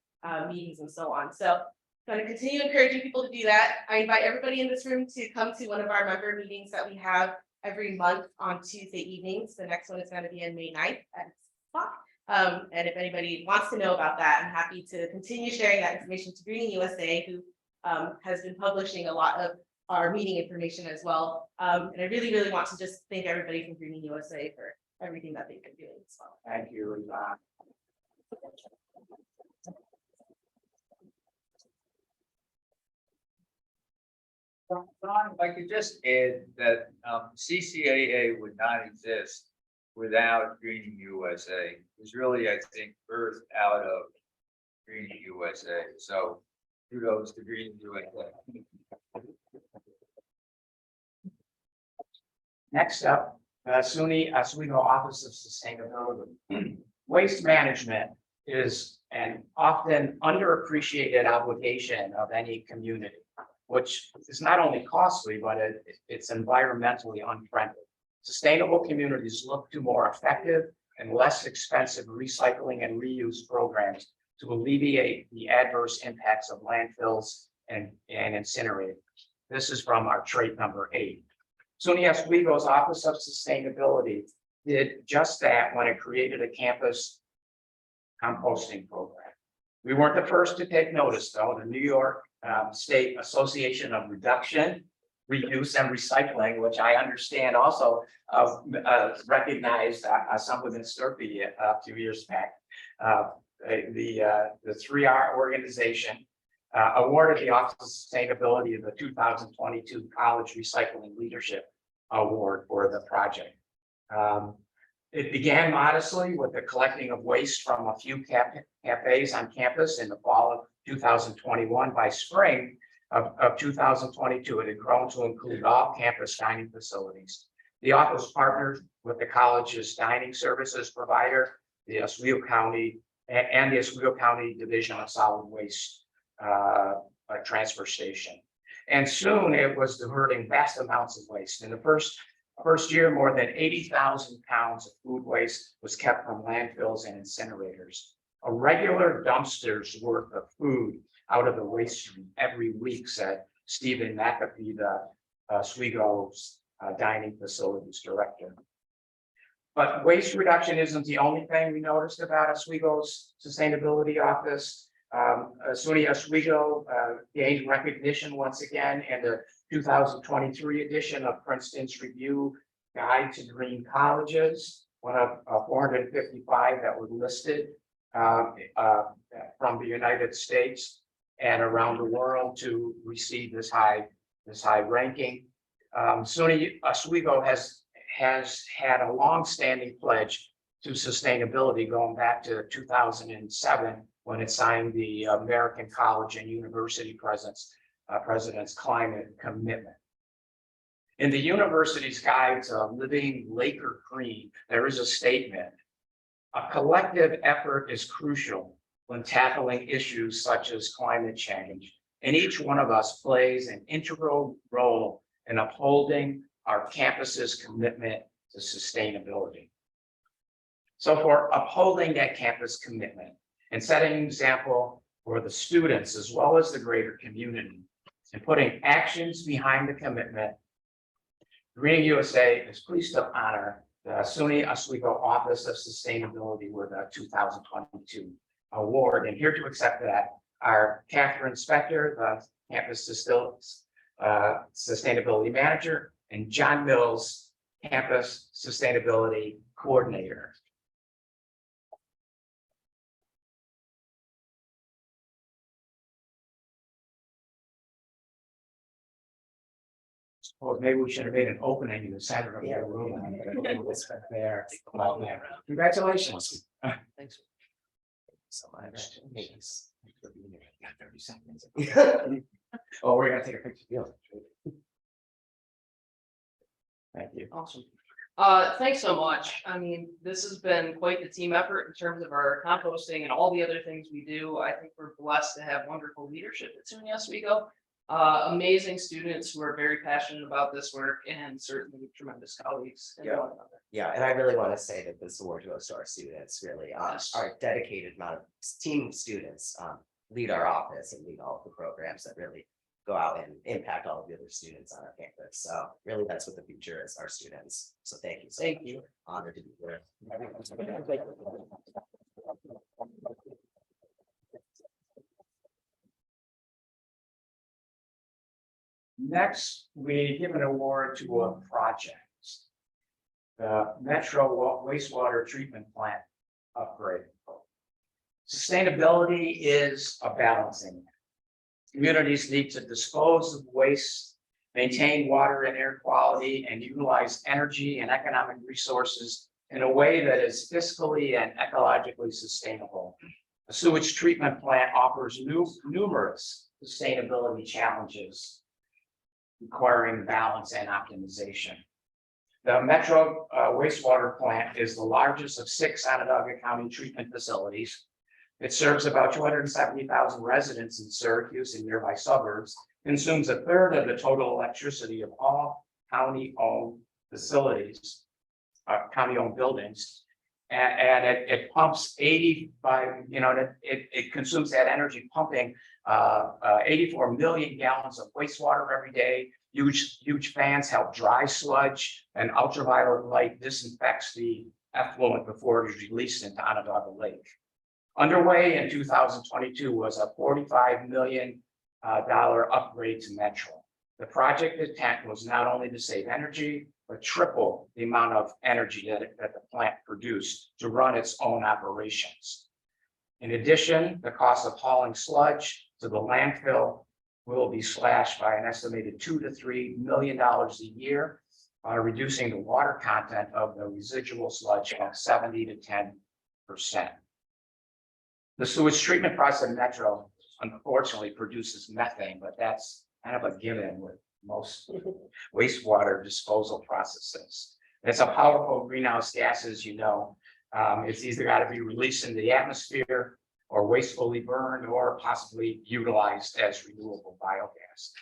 meetings and so on. So I'm going to continue encouraging people to do that. I invite everybody in this room to come to one of our member meetings that we have every month on Tuesday evenings. The next one is going to be on May 9th at 6 o'clock. And if anybody wants to know about that, I'm happy to continue sharing that information to GreeningUSA, who has been publishing a lot of our meeting information as well. And I really, really want to just thank everybody from GreeningUSA for everything that they've been doing as well. Thank you. Ron, if I could just add that CCAA would not exist without GreeningUSA. It was really, I think, birthed out of GreeningUSA. So kudos to GreeningUSA. Next up, SUNY Oswego Office of Sustainability. Waste management is an often underappreciated obligation of any community, which is not only costly, but it's environmentally unfriendly. Sustainable communities look to more effective and less expensive recycling and reuse programs to alleviate the adverse impacts of landfills and incinerators. This is from our trait number 8. SUNY Oswego's Office of Sustainability did just that when it created a campus composting program. We weren't the first to take notice, though. The New York State Association of Reduction, Reuse and Recycling, which I understand also recognized some within Stirpe a few years back. The 3R organization awarded the Office of Sustainability the 2022 College Recycling Leadership Award for the project. It began modestly with the collecting of waste from a few cafes on campus in the fall of 2021. By spring of 2022, it had grown to include all campus dining facilities. The office partnered with the college's dining services provider, the Oswego County, and the Oswego County Division of Solid Waste transfer station. And soon it was diverting vast amounts of waste. In the first year, more than 80,000 pounds of food waste was kept from landfills and incinerators. A regular dumpster's worth of food out of the waste stream every week, said Stephen McAfee, the Oswego's dining facilities director. But waste reduction isn't the only thing we noticed about Oswego's sustainability office. SUNY Oswego gained recognition once again in the 2023 edition of Princeton's Review Guide to Green Colleges, one of 455 that were listed from the United States and around the world to receive this high ranking. SUNY Oswego has had a long-standing pledge to sustainability going back to 2007 when it signed the American College and University President's Climate Commitment. In the university's guide to living Laker green, there is a statement: a collective effort is crucial when tackling issues such as climate change, and each one of us plays an integral role in upholding our campus's commitment to sustainability. So for upholding that campus commitment and setting an example for the students as well as the greater community and putting actions behind the commitment, GreeningUSA is pleased to honor the SUNY Oswego Office of Sustainability with a 2022 award. And here to accept that are Catherine Spector, the campus sustainability manager, and John Mills, campus sustainability coordinator. Well, maybe we should have made an opening in the center of the room. There. Congratulations. Thanks so much. Thanks. Got 30 seconds. Oh, we're gonna take a picture. Thank you. Awesome. Thanks so much. I mean, this has been quite the team effort in terms of our composting and all the other things we do. I think we're blessed to have wonderful leadership at SUNY Oswego. Amazing students who are very passionate about this work, and certainly tremendous colleagues. Yeah, and I really want to say that this award goes to our students, really, our dedicated amount of team students lead our office and lead all of the programs that really go out and impact all of the other students on our campus. So really, that's what the future is, our students. So thank you. Thank you. Honored to be here. Next, we give an award to a project. The Metro wastewater treatment plant upgrade. Sustainability is a balancing act. Communities need to dispose of waste, maintain water and air quality, and utilize energy and economic resources in a way that is fiscally and ecologically sustainable. A sewage treatment plant offers numerous sustainability challenges requiring balance and optimization. The Metro wastewater plant is the largest of 6 Onondaga County treatment facilities. It serves about 270,000 residents in Syracuse and nearby suburbs, consumes a third of the total electricity of all county-owned facilities, county-owned buildings. And it pumps 85, it consumes that energy pumping 84 million gallons of wastewater every day, Huge fans help dry sludge, and ultraviolet light disinfects the effluent before it is released into Onondaga Lake. Underway in 2022 was a $45 million upgrade to Metro. The project intent was not only to save energy, but triple the amount of energy that the plant produced to run its own operations. In addition, the cost of hauling sludge to the landfill will be slashed by an estimated $2 to $3 million a year, reducing the water content of the residual sludge from 70 to 10%. The sewage treatment process in Metro unfortunately produces methane, but that's kind of a given with most wastewater disposal processes. It's a powerful greenhouse gas, as you know. It's either got to be released into the atmosphere or wastefully burned or possibly utilized as renewable biogas.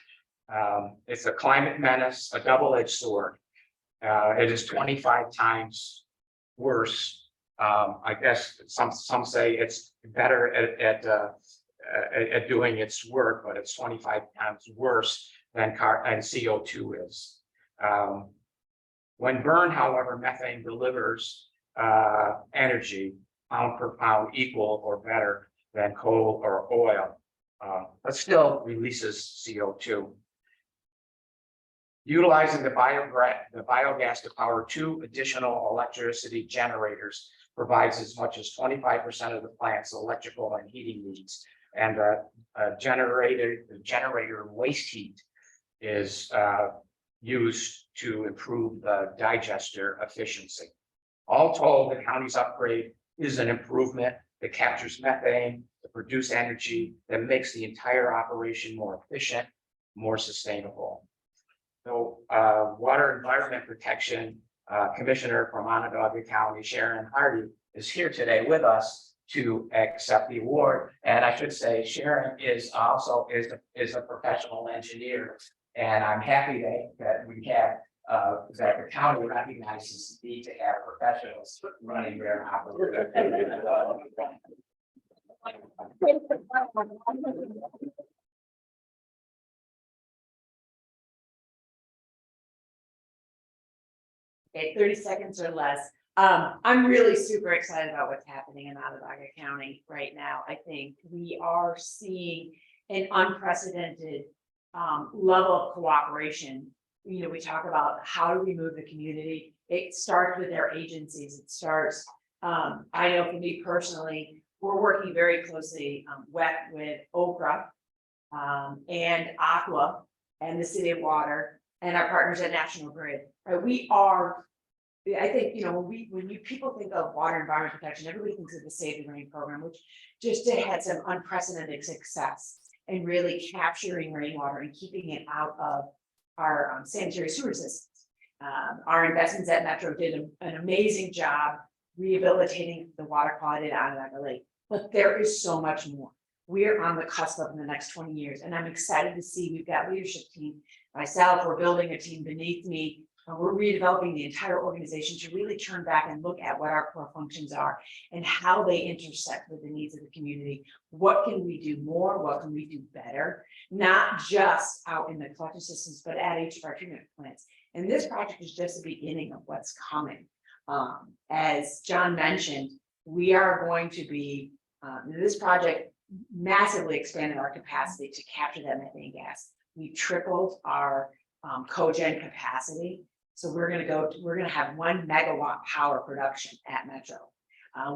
It's a climate menace, a double-edged sword. It is 25 times worse. I guess some say it's better at doing its work, but it's 25 times worse than CO2 is. When burned, however, methane delivers energy pound per pound equal or better than coal or oil, but still releases CO2. Utilizing the biogas to power 2 additional electricity generators provides as much as 25% of the plant's electrical and heating needs. And the generator waste heat is used to improve the digester efficiency. All told, the county's upgrade is an improvement that captures methane to produce energy that makes the entire operation more efficient, more sustainable. So Water Environment Protection Commissioner from Onondaga County, Sharon Hardy, is here today with us to accept the award. And I should say Sharon is also a professional engineer. And I'm happy that we have that the county recognizes the need to have professionals running their operation. Okay, 30 seconds or less. I'm really super excited about what's happening in Onondaga County right now. I think we are seeing an unprecedented level of cooperation. You know, we talk about how do we move the community. It starts with their agencies. It starts, I know for me personally, we're working very closely with Okra and Aqua and the City of Water and our partners at National Grid. Right? We are, I think, you know, when people think of water environment protection, everybody thinks of the Save the Rain program, which just had some unprecedented success in really capturing rainwater and keeping it out of our sanitary sewer systems. Our investments at Metro did an amazing job rehabilitating the water quality at Onondaga Lake, but there is so much more. We're on the cusp of in the next 20 years, and I'm excited to see we've got leadership team. Myself, we're building a team beneath me. We're redeveloping the entire organization to really turn back and look at what our core functions are and how they intersect with the needs of the community. What can we do more? What can we do better? Not just out in the collection systems, but at each of our treatment plants. And this project is just the beginning of what's coming. As John mentioned, we are going to be, this project massively expanded our capacity to capture that methane gas. We tripled our cogen capacity. So we're going to have 1 megawatt power production at Metro.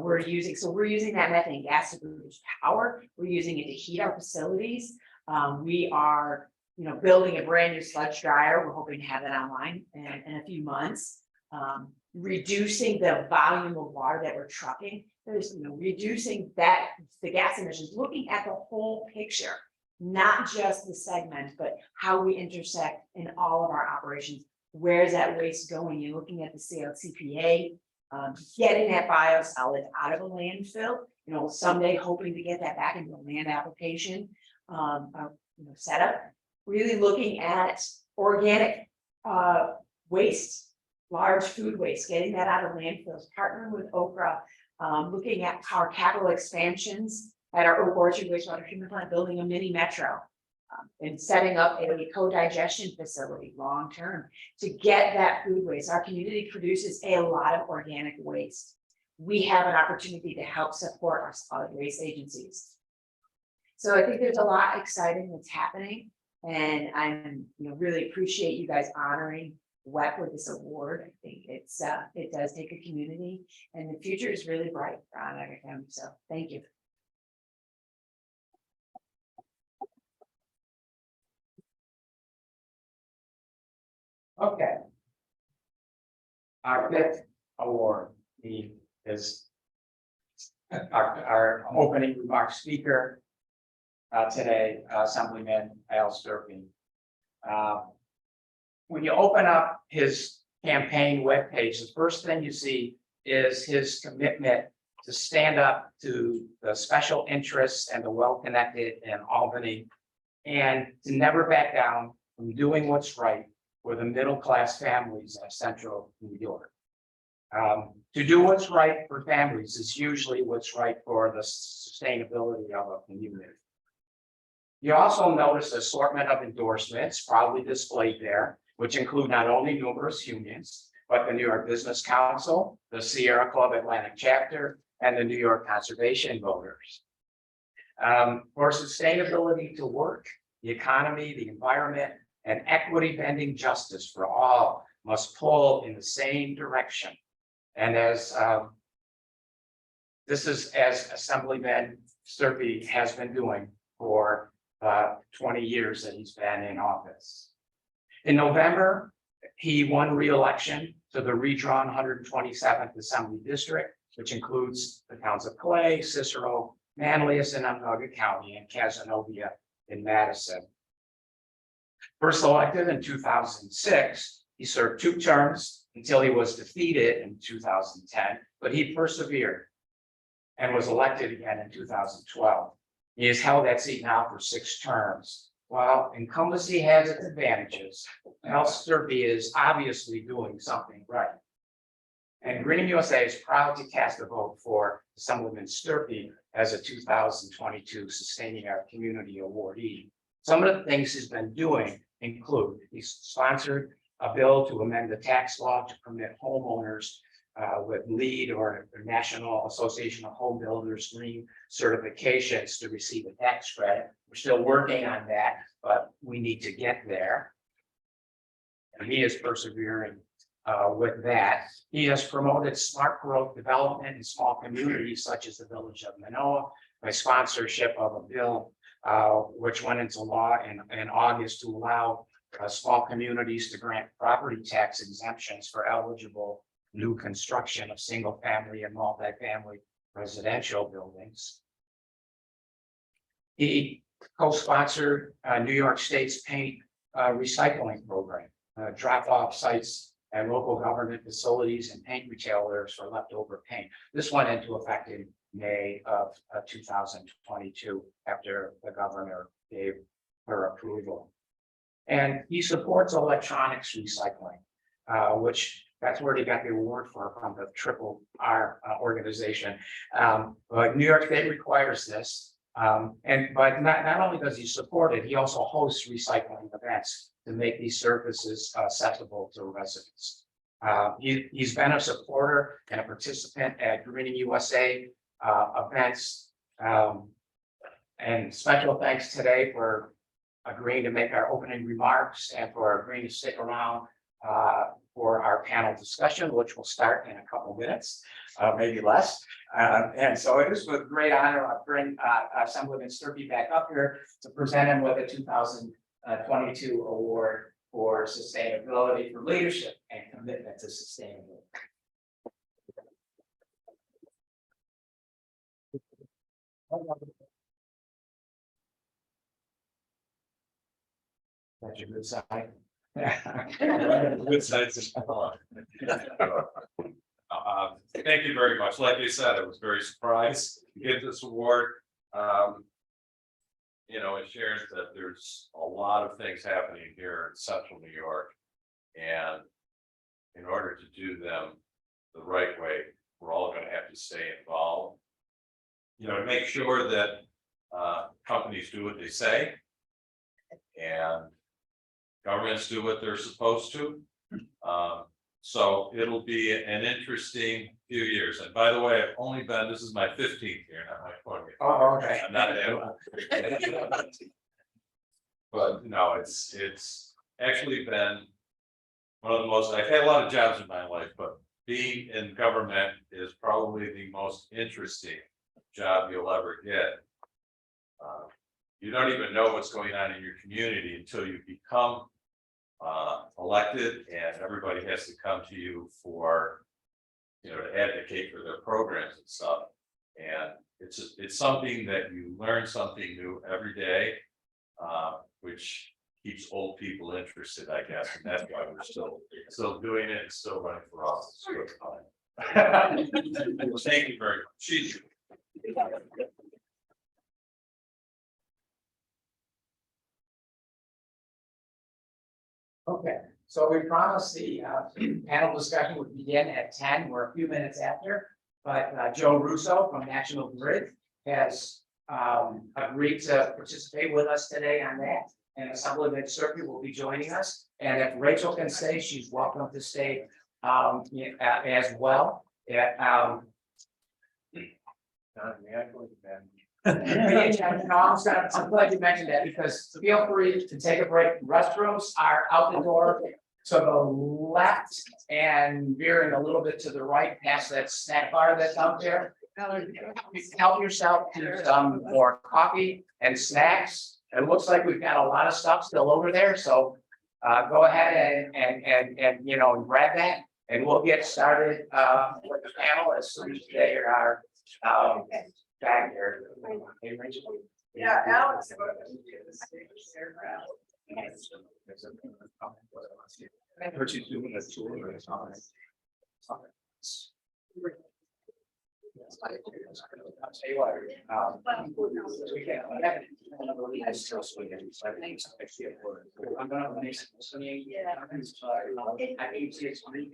We're using that methane gas to produce power. We're using it to heat our facilities. We are, building a brand new sludge dryer. We're hoping to have it online in a few months. Reducing the volume of water that we're trucking. There's, reducing the gas emissions, looking at the whole picture, not just the segment, but how we intersect in all of our operations. Where's that waste going? You're looking at the CPA, getting that biosolid out of a landfill, someday hoping to get that back into a land application setup. Really looking at organic waste, large food waste, getting that out of landfills, partnering with Okra, looking at our capital expansions at our Oak Orchard wastewater treatment plant, building a mini Metro. in setting up a co-digestion facility long-term to get that food waste. Our community produces a lot of organic waste. We have an opportunity to help support our solid waste agencies. So I think there's a lot exciting that's happening, and I'm, really appreciate you guys honoring WEP with this award. I think it does take a community, and the future is really bright for Onondaga County. So thank you. Okay. Our fifth award is our opening remark speaker today, Assemblyman Al Stirpe. When you open up his campaign webpage, the first thing you see is his commitment to stand up to the special interests and the well-connected in Albany, and to never back down from doing what's right for the middle-class families of central New York. To do what's right for families is usually what's right for the sustainability of a community. You also notice the assortment of endorsements probably displayed there, which include not only numerous unions, but the New York Business Council, the Sierra Club Atlantic Chapter, and the New York Conservation Voters. For sustainability to work, the economy, the environment, and equity bending justice for all must pull in the same direction. And as this is as Assemblyman Stirpe has been doing for 20 years that he's been in office. In November, he won re-election to the redrawn 127th Assembly District, which includes the towns of Clay, Cicero, Manlius in Onondaga County, and Cazenovia in Madison. First elected in 2006, he served 2 terms until he was defeated in 2010, but he persevered and was elected again in 2012. He has held that seat now for 6 terms. While incumbency has its advantages, Al Stirpe is obviously doing something right. And GreeningUSA is proud to cast a vote for Assemblyman Stirpe as a 2022 Sustaining Our Community awardee. Some of the things he's been doing include, he's sponsored a bill to amend the tax law to permit homeowners with LEED or the National Association of Home Builders green certifications to receive a tax credit. We're still working on that, but we need to get there. And he is persevering with that. He has promoted smart growth development in small communities such as the village of Manoa by sponsorship of a bill which went into law in August to allow small communities to grant property tax exemptions for eligible new construction of single family and multifamily residential buildings. He co-sponsored New York State's paint recycling program, drop-off sites and local government facilities and paint retailers for leftover paint. This went into effect in May of 2022 after the governor gave her approval. And he supports electronics recycling, which that's where he got the award from the Triple R organization. But New York State requires this. But not only does he support it, he also hosts recycling events to make these services accessible to residents. He's been a supporter and a participant at GreeningUSA events. And special thanks today for agreeing to make our opening remarks and for agreeing to stick around for our panel discussion, which will start in a couple minutes, maybe less. And so it is with great honor I bring Assemblyman Stirpe back up here to present him with a 2022 award for sustainability, for leadership and commitment to sustainability. That's your good side. Good sides. Thank you very much. Like you said, I was very surprised to get this award. It shares that there's a lot of things happening here in central New York. And in order to do them the right way, we're all going to have to stay involved. To make sure that companies do what they say, and governments do what they're supposed to. So it'll be an interesting few years. And by the way, I've only been, this is my 15th year, not my 20th. Oh, okay. I'm not that. But no, it's actually been one of the most, I've had a lot of jobs in my life, but being in government is probably the most interesting job you'll ever get. You don't even know what's going on in your community until you become elected, and everybody has to come to you for, you know, to advocate for their programs and stuff. And it's something that you learn something new every day, which keeps old people interested, I guess, and that's why we're still doing it and still running for office. Thank you very much. Okay, so we promised the panel discussion would begin at 10. We're a few minutes after, but Joe Russo from National Grid has agreed to participate with us today on that. And Assemblyman Stirpe will be joining us. And if Rachel can stay, she's welcome to stay as well. Yeah, I'm glad you mentioned that, because feel free to take a break. Restrooms are out the door to the left and veering a little bit to the right past that snack bar that's out there. Help yourself to some more coffee and snacks. It looks like we've got a lot of stuff still over there, so go ahead and you know, grab that, and we'll get started with the panel as soon as they are back here. Yeah, Alex. I'll tell you what, we can't. I still swing it. So I think I'm gonna make some swinging. I need to it's really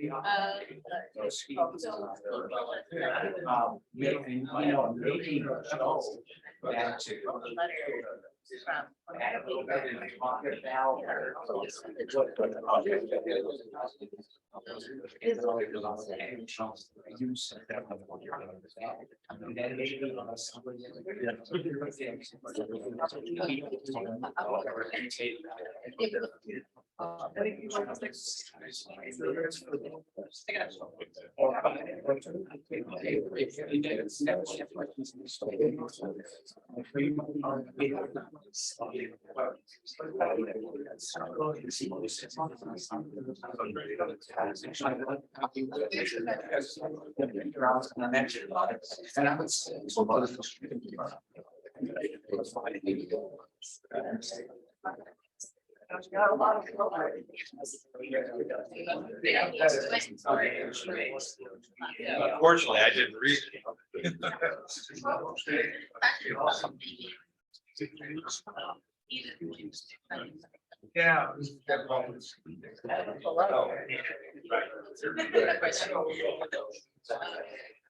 those speed. Making, you know, making a show back to. Add a little bit in the pocket valve or use that when you're going to that. And then maybe somebody. And I would say, got a lot of. Unfortunately, I didn't read it. Yeah.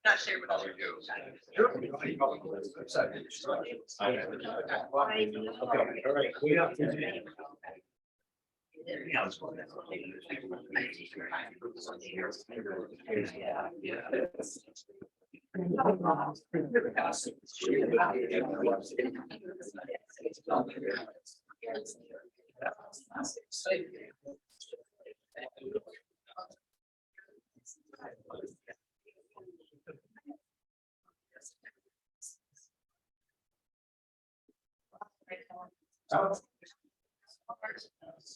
Not sure what I'll do.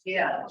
Yeah.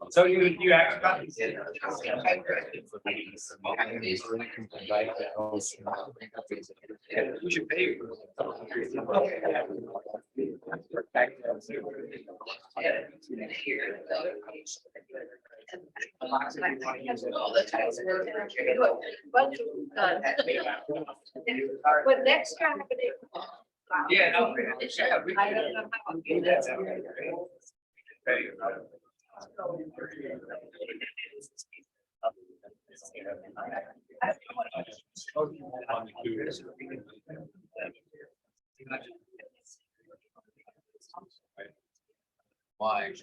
So you actually. You should pay. But next time. Yeah, no. I don't know how. I'll do that. Why?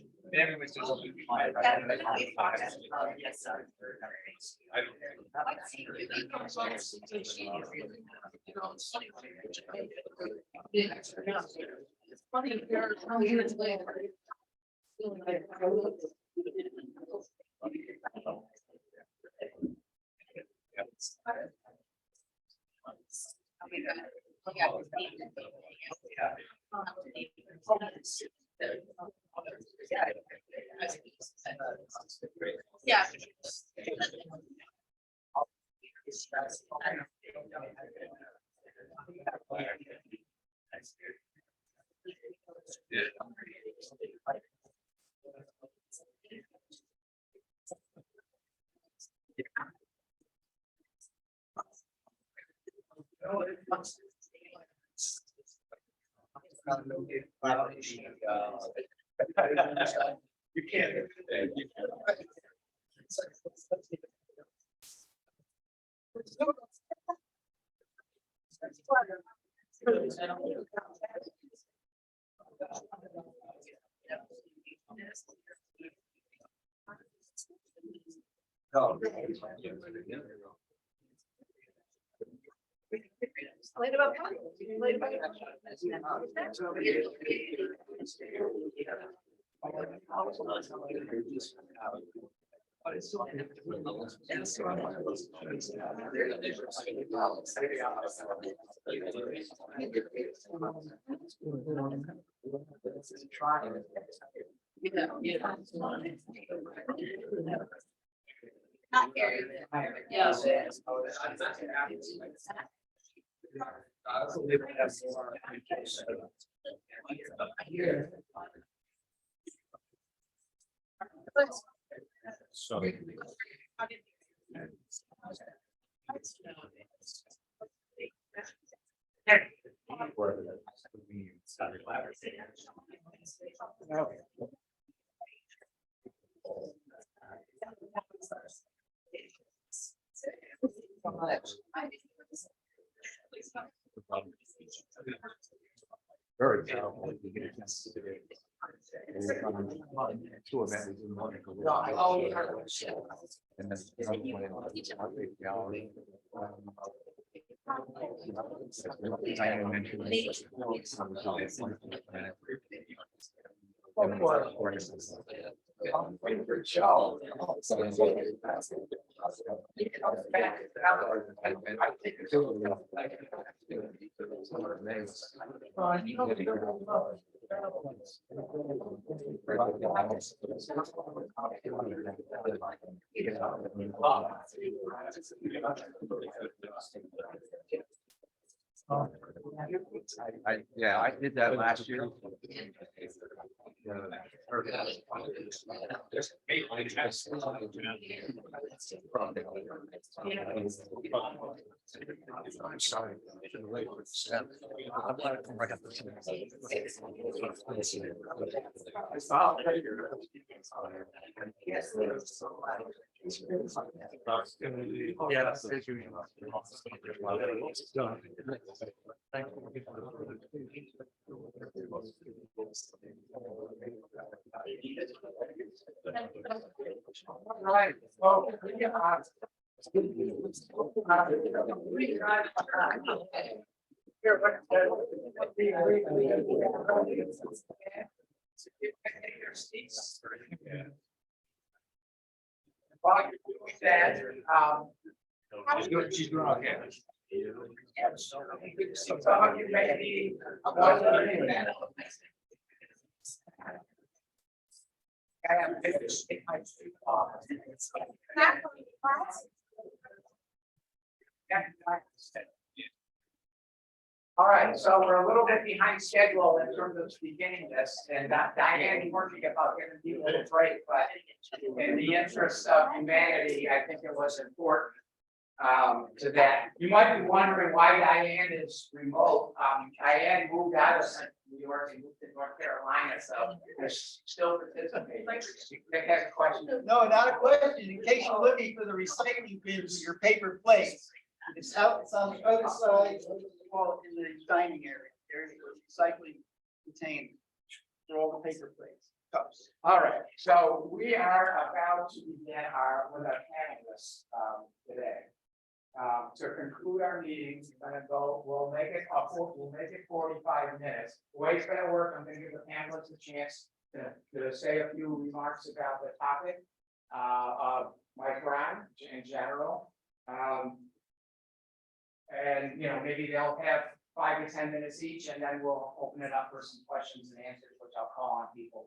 Yeah. You can't. Not Gary. Yeah. Very powerful. You get a chance to do it. And then, two of them is in one. And then another one in our big gallery. Favorite show. Yeah, I did that last year. I'm sorry. I'm glad I come right up to Right. Oh, she's doing okay. All right, so we're a little bit behind schedule in terms of beginning this, and Diane working about giving people a break, but in the interest of humanity, I think it was important to that. You might be wondering why Diane is remote. Diane moved out of New York and moved to North Carolina, so there's still participating. Nick has a question. No, not a question. In case you're looking for the recycling bins, your paper plates. It's out, it's on the other side of the wall in the dining area. There's a recycling container for all the paper plates, cups. All right, so we are about to begin with our panelists today. To conclude our meeting, we're gonna go, we'll make it 45 minutes. The way it's gonna work, I'm gonna give the panelists a chance to say a few remarks about the topic of Micron in general. And maybe they'll have 5 to 10 minutes each, and then we'll open it up for some questions and answers, which I'll call on people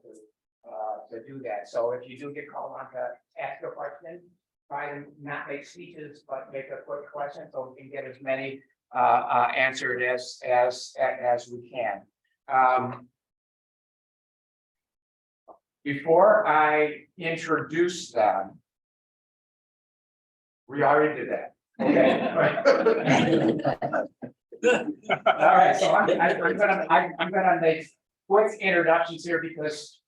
to do that. So if you do get called on to ask a question, try to not make speeches, but make a quick question so we can get as many answered as we can. Before I introduce them, we already did that. Okay. All right, so I'm gonna make quick introductions here because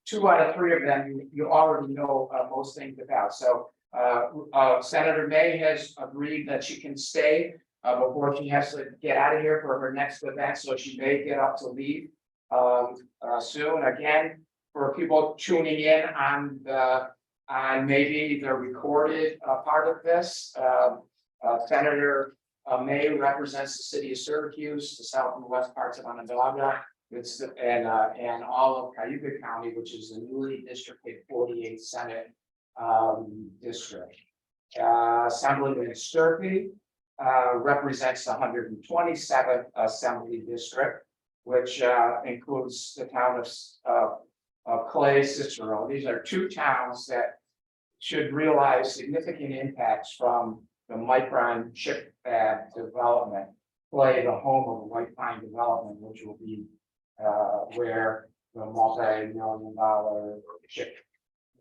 2 out of 3 of them you already know most things about. So Senator May has agreed that she can stay before she has to get out of here for her next event, so she may get up to leave soon. Again, for people tuning in on maybe the recorded part of this, Senator May represents the city of Syracuse, the south and west parts of Onondaga. And all of Cayuga County, which is the newly districted 48th Senate district. Assemblyman Stirpe represents the 127th Assembly District, which includes the town of Clay, Cicero. These are 2 towns that should realize significant impacts from the Micron chip fab development. Clay, the home of the White Pine development, which will be where the multi-million-dollar chip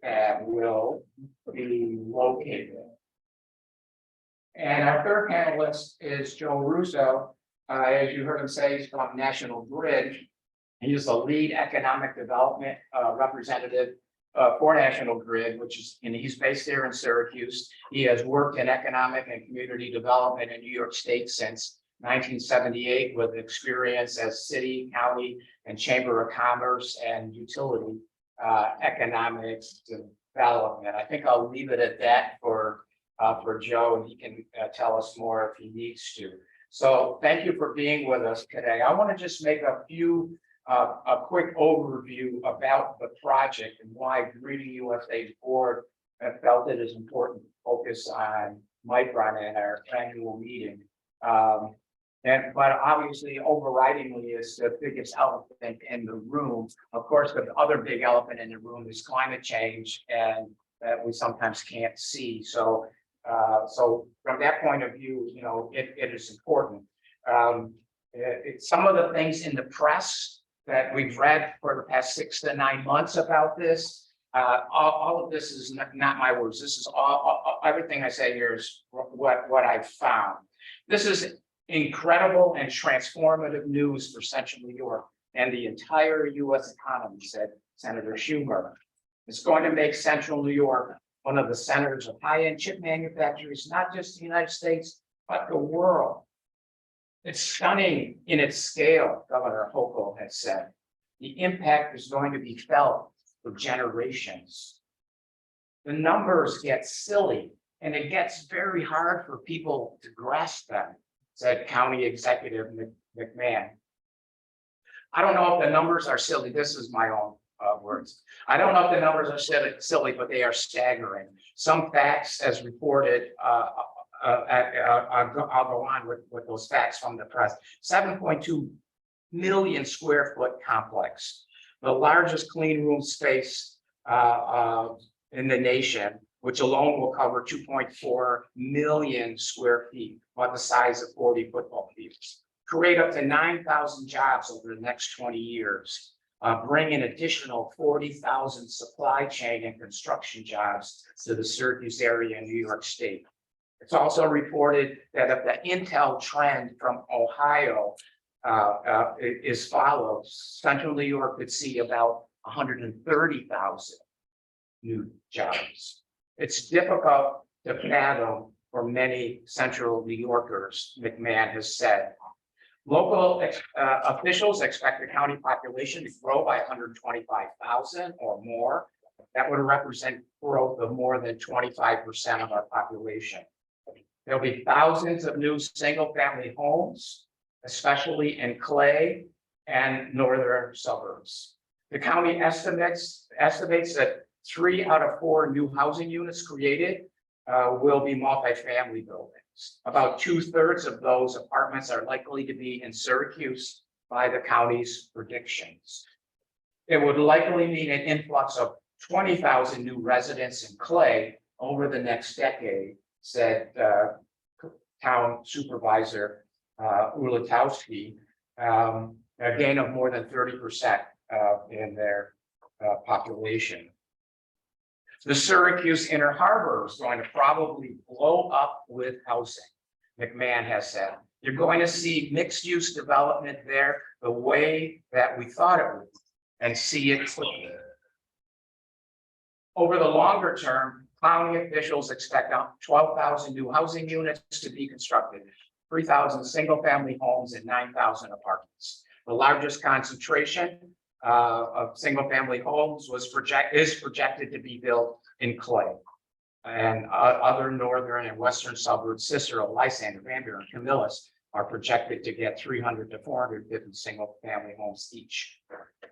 fab will be located. And our third panelist is Joe Russo. As you heard him say, he's from National Grid. He is the lead economic development representative for National Grid, and he's based there in Syracuse. He has worked in economic and community development in New York State since 1978 with experience as city, county, and chamber of commerce and utility economics development. I think I'll leave it at that for Joe, and he can tell us more if he needs to. So thank you for being with us today. I want to just make a quick overview about the project and why GreeningUSA's board felt it is important to focus on Micron in our annual meeting. But obviously overridingly is the biggest elephant in the room. Of course, the other big elephant in the room is climate change, and that we sometimes can't see. So from that point of view, it is important. Some of the things in the press that we've read for the past 6 to 9 months about this, all of this is not my words. This is everything I say here is what I've found. This is incredible and transformative news for Central New York and the entire U.S. economy, said Senator Schumer. It's going to make Central New York one of the centers of high-end chip manufacturers, not just the United States, but the world. It's stunning in its scale, Governor Hochul has said. The impact is going to be felt for generations. The numbers get silly, and it gets very hard for people to grasp them, said County Executive McMahon. I don't know if the numbers are silly. This is my own words. I don't know if the numbers are silly, but they are staggering. Some facts, as reported, I'll go on with those facts from the press. 7.2 million square foot complex the largest clean room space in the nation, which alone will cover 2.4 million square feet, about the size of 40 football fields. Create up to 9,000 jobs over the next 20 years. Bring an additional 40,000 supply chain and construction jobs to the Syracuse area in New York State. It's also reported that if the Intel trend from Ohio is followed, Central New York could see about 130,000 new jobs. It's difficult to fathom for many Central New Yorkers, McMahon has said. Local officials expect the county population to grow by 125,000 or more. That would represent growth of more than 25% of our population. There'll be thousands of new single-family homes, especially in Clay and northern suburbs. The county estimates that 3 out of 4 new housing units created will be multifamily buildings. About 2/3 of those apartments are likely to be in Syracuse by the county's predictions. It would likely mean an influx of 20,000 new residents in Clay over the next decade, said town supervisor Ulatowski, a gain of more than 30% in their population. The Syracuse Inner Harbor is going to probably blow up with housing, McMahon has said. You're going to see mixed-use development there the way that we thought it would, and see it quickly. Over the longer term, county officials expect 12,000 new housing units to be constructed, 3,000 single-family homes and 9,000 apartments. The largest concentration of single-family homes is projected to be built in Clay. And other northern and western suburbs, Cicero, Lysander, Van Buren, and Camillus, are projected to get 300 to 450 single-family homes each.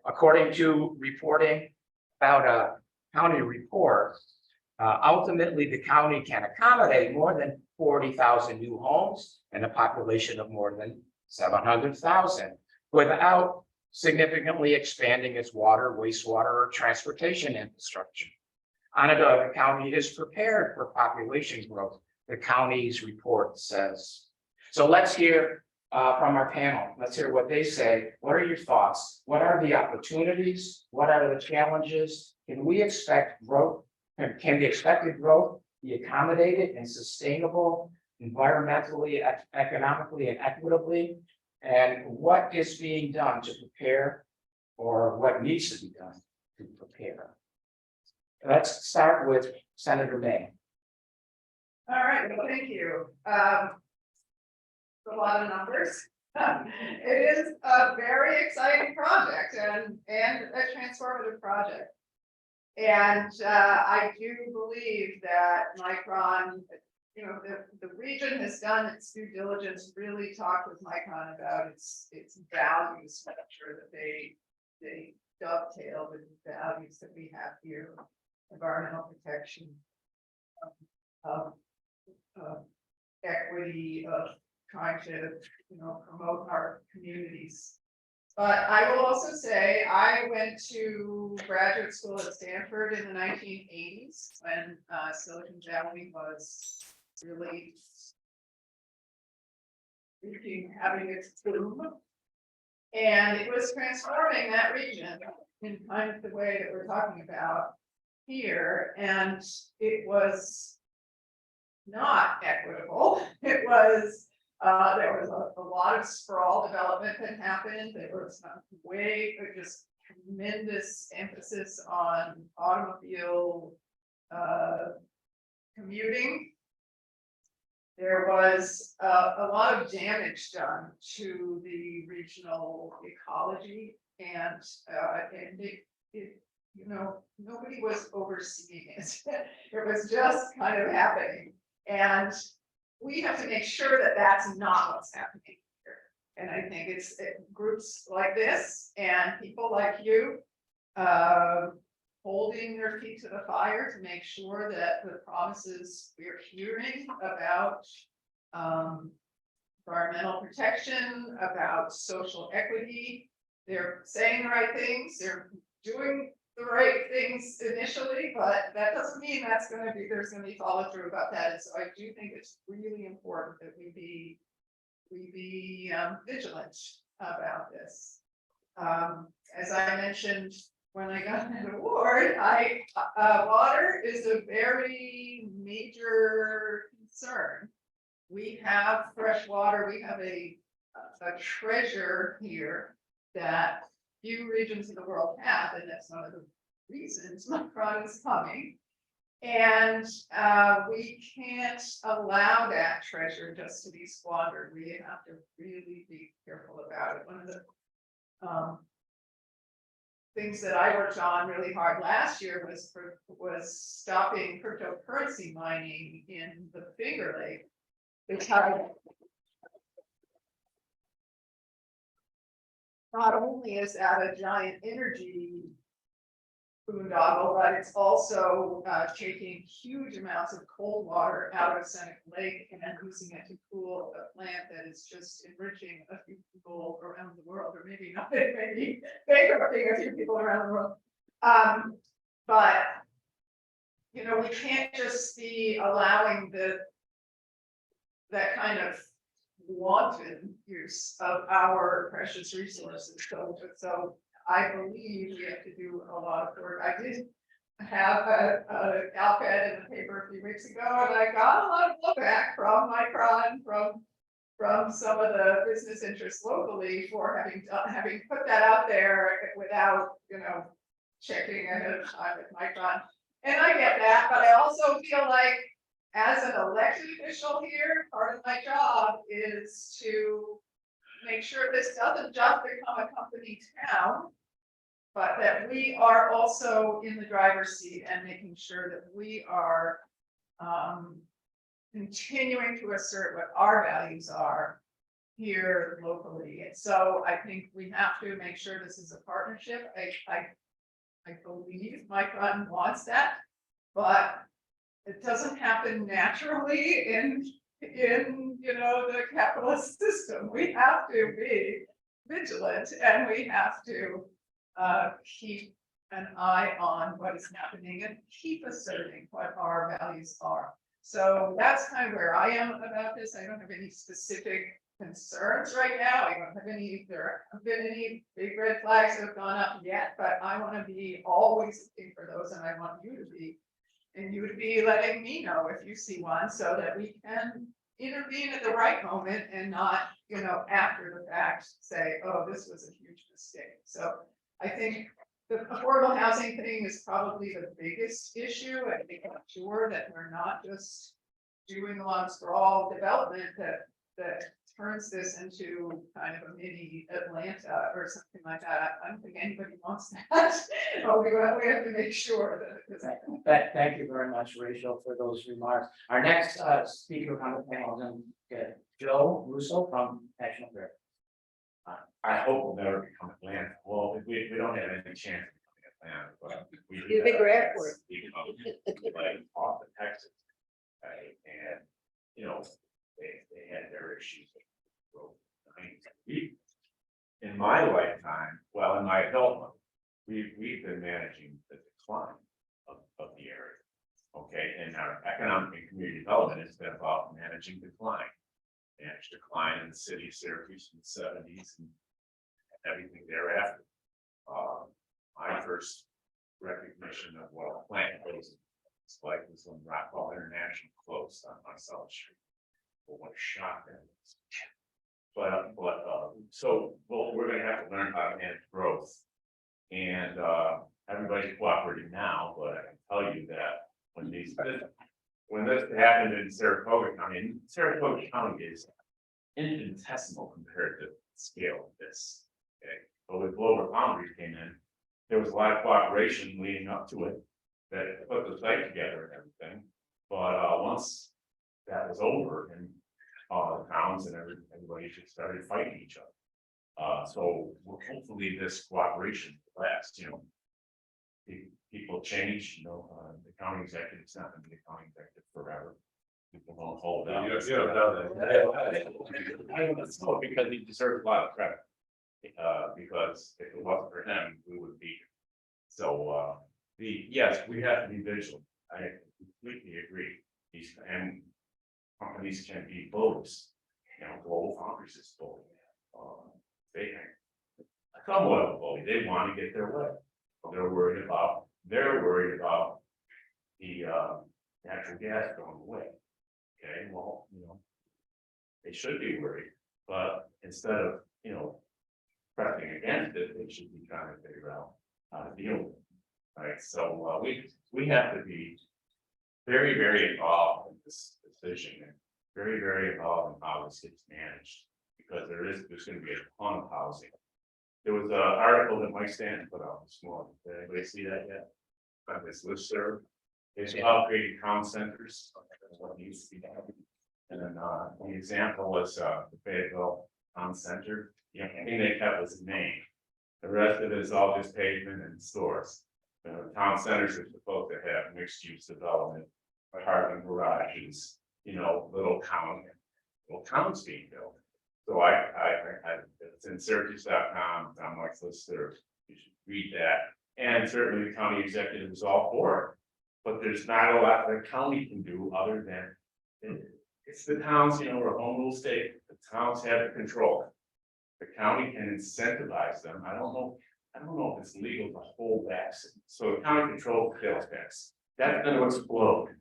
According to reporting about a county report, ultimately the county can accommodate more than 40,000 new homes and a population of more than 700,000 without significantly expanding its water, wastewater, or transportation infrastructure. Onondaga County is prepared for population growth, the county's report says. So let's hear from our panel. Let's hear what they say. What are your thoughts? What are the opportunities? What are the challenges? Can we expect growth? Can the expected growth be accommodated and sustainable environmentally, economically, and equitably? And what is being done to prepare, or what needs to be done to prepare? Let's start with Senator May. All right, well, thank you. A lot of numbers. It is a very exciting project and a transformative project. And I do believe that Micron, you know, the region has done its due diligence, really talked with Micron about its values, make sure that they dovetail with the values that we have here, environmental protection, equity, of trying to, you know, promote our communities. But I will also say I went to graduate school at Stanford in the 1980s when Silicon Valley was really having its boom. And it was transforming that region in kind of the way that we're talking about here. And it was not equitable. It was there was a lot of sprawl development that happened. There was just tremendous emphasis on automobile commuting. There was a lot of damage done to the regional ecology, and it you know, nobody was overseeing it. It was just kind of happening, and we have to make sure that that's not what's happening here. And I think it's groups like this and people like you holding their feet to the fire to make sure that the promises we're hearing about environmental protection, about social equity, they're saying the right things, they're doing the right things initially, but that doesn't mean there's gonna be follow through about that. And so I do think it's really important that we be vigilant about this. As I mentioned, when I got that award, water is a very major concern. We have fresh water, we have a treasure here that few regions of the world have, and that's one of the reasons Micron is coming. And we can't allow that treasure just to be squandered. We have to really be careful about it. One of the things that I worked on really hard last year was stopping cryptocurrency mining in the Finger Lake. Because not only is that a giant energy boondoggle, but it's also taking huge amounts of cold water out of Seneca Lake and then using it to cool a plant that is just enriching a few people around the world, or maybe not, maybe bankrupting a few people around the world. But you know, we can't just be allowing that kind of wanton use of our precious resources. So I believe we have to do a lot of work. I did have a op-ed in the paper a few weeks ago, and I got a lot of blowback from Micron, from some of the business interests locally for having put that out there without, you know, checking ahead of time with Micron. And I get that, but I also feel like as an elected official here, part of my job is to make sure this doesn't just become a company town, but that we are also in the driver's seat and making sure that we are continuing to assert what our values are here locally. And so I think we have to make sure this is a partnership. I believe Micron wants that, but it doesn't happen naturally in you know, the capitalist system. We have to be vigilant, and we have to keep an eye on what is happening and keep asserting what our values are. So that's kind of where I am about this. I don't have any specific concerns right now. I don't have any, there haven't been any big red flags that have gone up yet, but I want to be always looking for those, and I want you to be. And you would be letting me know if you see one, so that we can intervene at the right moment and not, you know, after the fact say, oh, this was a huge mistake. So I think the affordable housing thing is probably the biggest issue. I think I'm sure that we're not just doing a lot of sprawl development that turns this into kind of a mini Atlanta or something like that. I don't think anybody wants that. Oh, we have to make sure that. Thank you very much, Rachel, for those remarks. Our next speaker on the panel is Joe Russo from National Grid. I hope we'll never become Atlanta. Well, we don't have any chance of becoming Atlanta, but we. You've been great for it. Like off of Texas. Right, and, you know, they had their issues. In my lifetime, well, in my adult life, we've been managing the decline of the area. Okay, and our economic and community development has been about managing decline. Managed decline in the city of Syracuse in the 70s and everything thereafter. My first recognition of what a plant was like was when Rockwell International closed on South Street. But what a shock that was. So we're going to have to learn how to manage growth, and everybody's cooperating now. But I can tell you that when this happened in Saratoga County, Saratoga County is infinitesimal compared to the scale of this. Okay, but with Global Foundries came in, there was a lot of cooperation leading up to it that put the site together and everything. But once that was over, and the towns and everybody just started fighting each other. So hopefully this cooperation lasts, you know. People change, you know, the county executive is not going to be the county executive forever. People don't hold out. I know because he deserves a lot of credit. Because if it wasn't for him, we would be. So, yes, we have to be vigilant. I completely agree. And companies can be bullies, Global Foundries is bully. They somewhat of a bully, they want to get their way. They're worried about the natural gas going away. Okay, well, they should be worried, but instead of, pressing against it, they should be trying to figure out how to deal with it. Right, so we have to be very, very involved in this decision and very, very involved in how this gets managed. Because there's gonna be a ton of housing. There was an article that Mike Stanton put out this morning. Did anybody see that yet? About this listserv. It's about creating town centers. That's what needs to be done. And then the example was the Fayetteville Town Center. The only thing they kept was the name. The rest of it is all just pavement and stores. Town centers are supposed to have mixed use development, apartment garages, little towns being built. So it's in Syracuse.com, it's on Mike's listserv, you should read that. And certainly the county executive is all for it. But there's not a lot the county can do other than, it's the towns, we're a home rule state, the towns have the control. The county can incentivize them, I don't know if it's legal to hold back, so the county controls sales tax, that's gonna explode.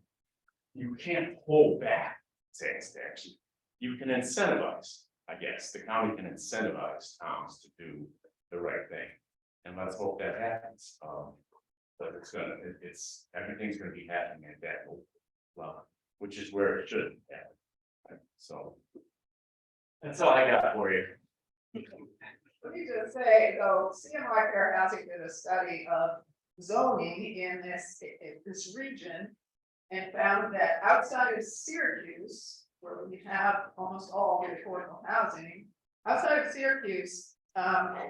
You can't hold back sales tax, you can incentivize, I guess, the county can incentivize towns to do the right thing. And let's hope that happens, but everything's gonna be happening at that level, which is where it should happen. So. That's all I got for you. Let me just say, though, CMI Fair Housing did a study of zoning in this region. And found that outside of Syracuse, where we have almost all the affordable housing, outside of Syracuse,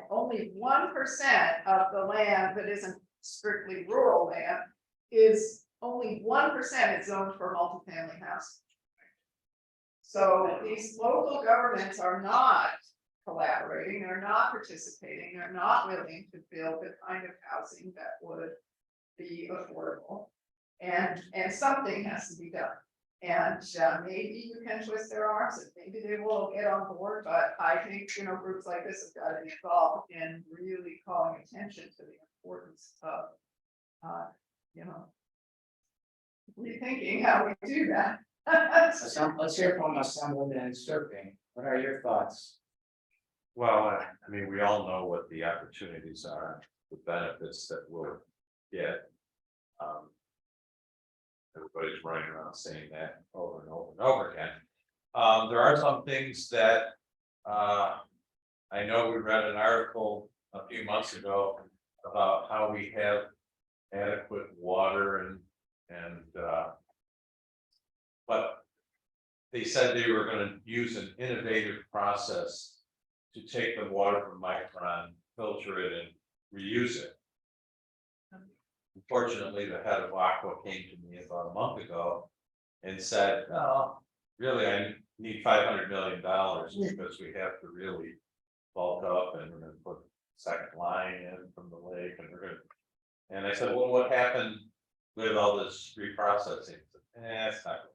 only 1% of the land that isn't strictly rural land is only 1% is zoned for multifamily housing. So these local governments are not collaborating, they're not participating, they're not willing to build the kind of housing that would be affordable. And something has to be done. And maybe you can twist their arms and maybe they will get on board, but I think, groups like this have got to be involved in really calling attention to the importance of, rethinking how we do that. Let's hear from Assemblyman and Stirpe. What are your thoughts? Well, we all know what the opportunities are, the benefits that we'll get. Everybody's running around saying that over and over and over again. There are some things that I know we read an article a few months ago about how we have adequate water and but they said they were going to use an innovative process to take the water from Micron, filter it and reuse it. Unfortunately, the head of Aqua came to me about a month ago and said, "No, really, I need $500 million because we have to really bulk up and we're going to put second line in from the lake and we're going to." And I said, "Well, what happened with all this reprocessing?" It's not good.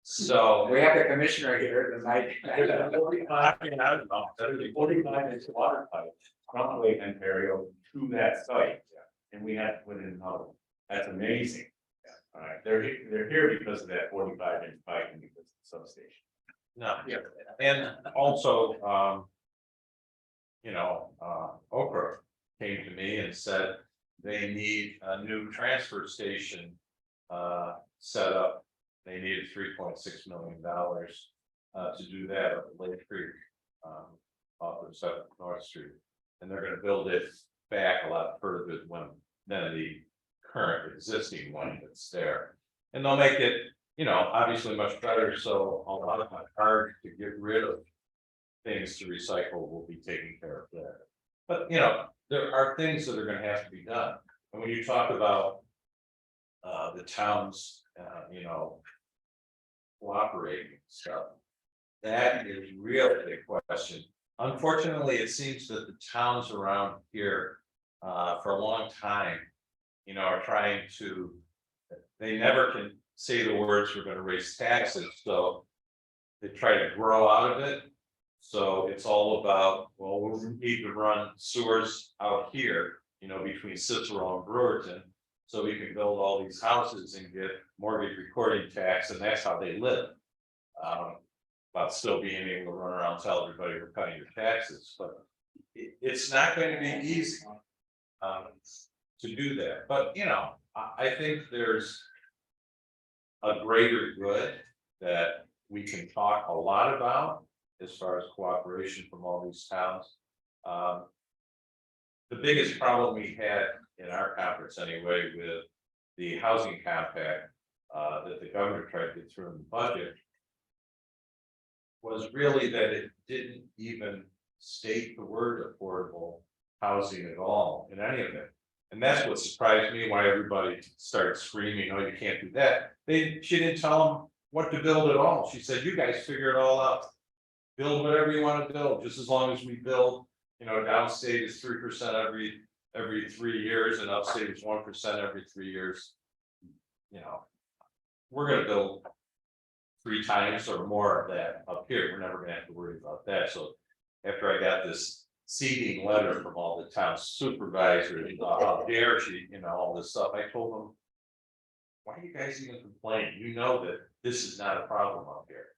So We have the commissioner here tonight. there's a 45-inch water pipe from Lake Ontario to that site. And we had to put in another. That's amazing. All right, they're here because of that 45-inch pipe and because of the substation. No, yeah, and also, Okra came to me and said they need a new transfer station set up. They needed $3.6 million to do that at Lake Creek off of 7th North Street, and they're going to build it back a lot further than the current existing one that's there, and they'll make it, obviously much better. So a lot of my hard to get rid of things to recycle will be taken care of there. But there are things that are going to have to be done, and when you talk about the towns, cooperating stuff, that is really a question. unfortunately, it seems that the towns around here, for a long time, you know, are trying to, they never can say the words, we're gonna raise taxes, so they try to grow out of it. So it's all about, well, we need to run sewers out here, you know, between Cicero and Brewerton. So we can build all these houses and get mortgage recording tax, and that's how they live. About still being able to run around and tell everybody we're cutting your taxes, but it's not going to be easy. To do that, but you know, I think there's a greater good that we can talk a lot about as far as cooperation from all these towns. The biggest problem we had in our conference anyway with the housing compact that the governor tried to get through in the budget was really that it didn't even state the word affordable housing at all in any of it. And that's what surprised me, why everybody started screaming, oh, you can't do that. She didn't tell them what to build at all. She said, you guys figure it all out. Build whatever you want to build, just as long as we build, you know, downstate is 3% every 3 years and upstate is 1% every 3 years. You know, we're gonna build 3 times or more of that up here. We're never gonna have to worry about that. So after I got this seeding letter from all the town supervisors, how dare she, you know, all this stuff, I told them, why are you guys even complaining? You know that this is not a problem up here.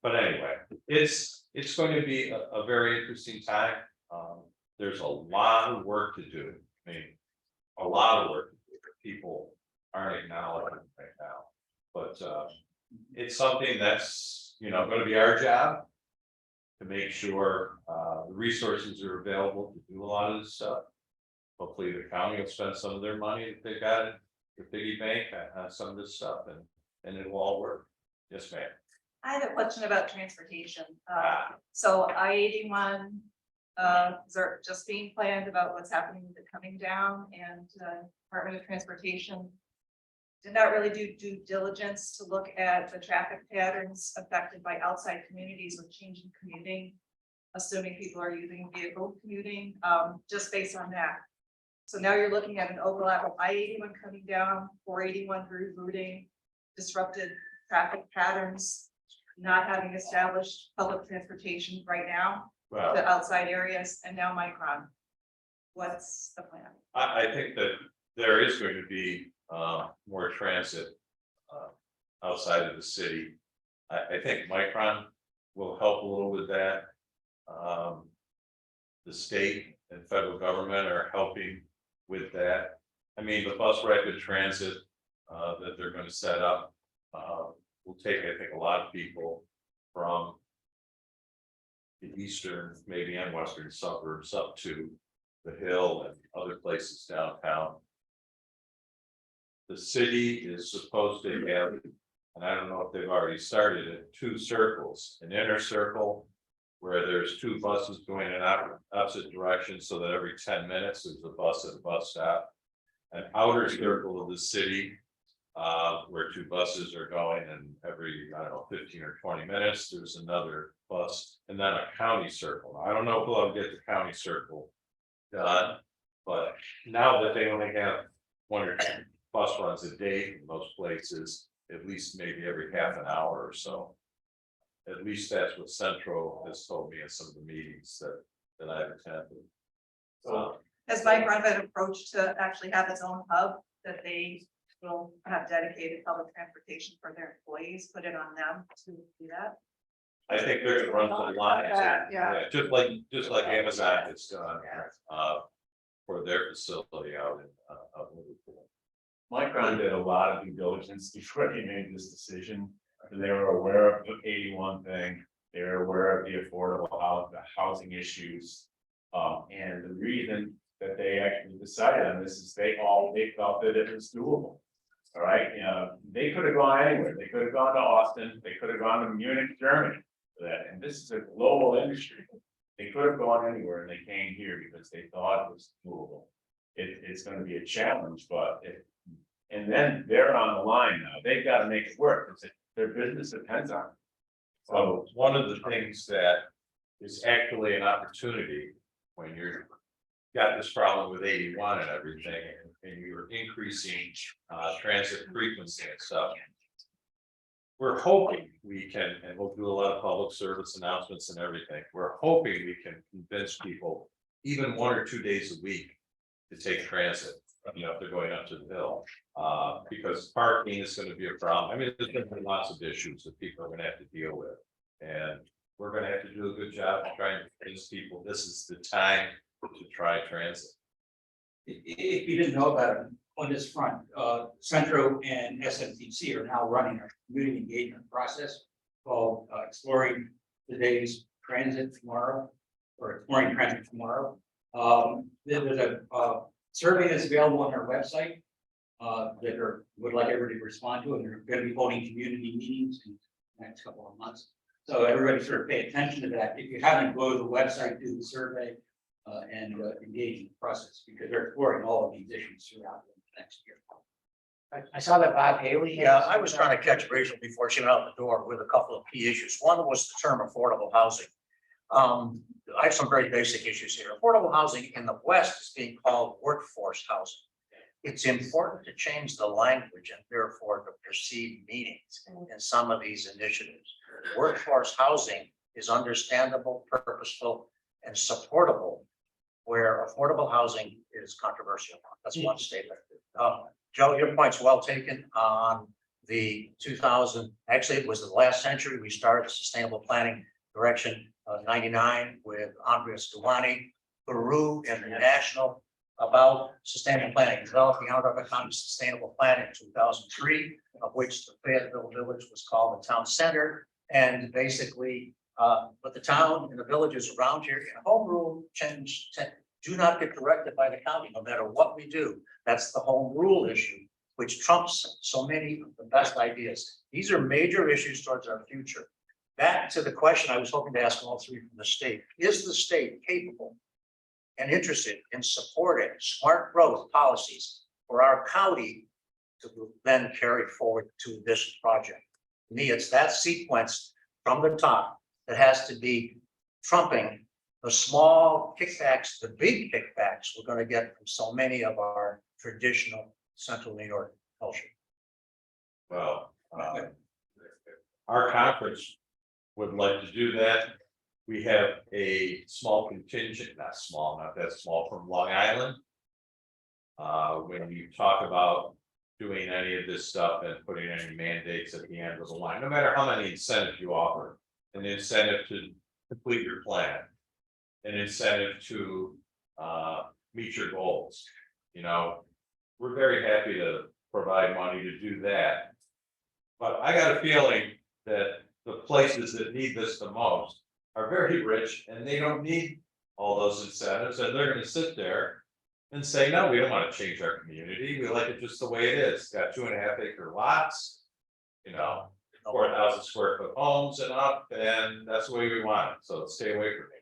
But anyway, it's going to be a very interesting time. There's a lot of work to do. I mean, a lot of work to do that people aren't acknowledging right now. But it's something that's, you know, going to be our job to make sure the resources are available to do a lot of this stuff. Hopefully the county will spend some of their money that they got in the piggy bank on some of this stuff, and it will all work. Yes, ma'am. I have a question about transportation. So I-81, is there just being planned about what's happening with it coming down, and Department of Transportation did not really do due diligence to look at the traffic patterns affected by outside communities with changing commuting, assuming people are using vehicle commuting, just based on that. So now you're looking at an overlap of I-81 coming down, 481 rerouting, disrupted traffic patterns, not having established public transportation right now, Well, to outside areas, and now Micron. What's the plan? I think that there is going to be more transit outside of the city. I think Micron will help a little with that. The state and federal government are helping with that. I mean, the bus rapid transit that they're going to set up will take, I think, a lot of people from the eastern, maybe and western suburbs up to the Hill and other places downtown. The city is supposed to have, and I don't know if they've already started it, 2 circles, an inner circle where there's 2 buses going in opposite directions, so that every 10 minutes there's a bus at a bus stop. An outer circle of the city where 2 buses are going, and every, I don't know, 15 or 20 minutes there's another bus, and then a county circle. I don't know if we'll ever get the county circle done, but now that they only have 1 or 2 bus runs a day in most places, at least maybe every half an hour or so. At least that's what Central has told me in some of the meetings that I've attended. So Has Micron been approached to actually have its own hub that they will have dedicated public transportation for their employees, put it on them to do that? I think they're gonna run some lines, Yeah. just like Amazon has done for their facility out in Liverpool. Micron did a lot of due diligence before they made this decision. They were aware of the 81 thing. They were aware of the affordable housing issues. And the reason that they actually decided on this is they felt that it was doable. All right, they could have gone anywhere. They could have gone to Austin. They could have gone to Munich, Germany for that. And this is a global industry. They could have gone anywhere, and they came here because they thought it was doable. It's going to be a challenge, but and then they're on the line now. They've got to make it work. Their business depends on it. So one of the things that is actually an opportunity when you're got this problem with 81 and everything, and you're increasing transit frequency and stuff. We're hoping we can, and we'll do a lot of public service announcements and everything. We're hoping we can convince people, even 1 or 2 days a week, to take transit, you know, if they're going up to the hill. Because parking is going to be a problem. I mean, there's going to be lots of issues that people are going to have to deal with. And we're going to have to do a good job of trying to convince people this is the time to try transit. If you didn't know about it, on this front, Centro and SMTC are now running a community engagement process called Exploring Today's Transit Tomorrow, or Exploring Transit Tomorrow. There's a survey that's available on our website that would like everybody to respond to, and they're going to be holding community meetings in the next couple of months. So everybody sort of pay attention to that. If you haven't, go to the website, do the survey, and engage in the process, because they're exploring all of these issues throughout the next year. I saw that Bob Haley. Yeah, I was trying to catch Rachel before she went out the door with a couple of key issues. One was the term affordable housing. I have some very basic issues here. Affordable housing in the West is being called workforce housing. It's important to change the language and therefore the perceived meanings in some of these initiatives. Workforce housing is understandable, purposeful, and supportable, where affordable housing is controversial. That's one statement. Joe, your point's well taken on the 2000, actually it was the last century, we started sustainable planning direction 99 with Andres Duani, Peru and the national about sustainable planning, developing out of a county sustainable plan in 2003, of which the Fayetteville Village was called the town center. And basically, but the town and the villages around here in home rule change do not get directed by the county, no matter what we do. That's the home rule issue, which trumps so many of the best ideas. These are major issues towards our future. Back to the question I was hoping to ask all three from the state. Is the state capable and interested in supporting smart growth policies for our county to then carry forward to this project? To me, it's that sequence from the top that has to be trumping the small kickbacks, the big kickbacks we're going to get from so many of our traditional Central New York culture. Well, our conference would like to do that. We have a small contingent, not small, not that small, from Long Island. When you talk about doing any of this stuff and putting any mandates at the end of the line, no matter how many incentives you offer, an incentive to complete your plan, an incentive to meet your goals. You know, we're very happy to provide money to do that. But I got a feeling that the places that need this the most are very rich and they don't need all those incentives, and they're gonna sit there and say, no, we don't want to change our community. We like it just the way it is. It's got 2.5 acre lots, you know, 4,000 square foot homes and up, and that's the way we want it. So stay away from me.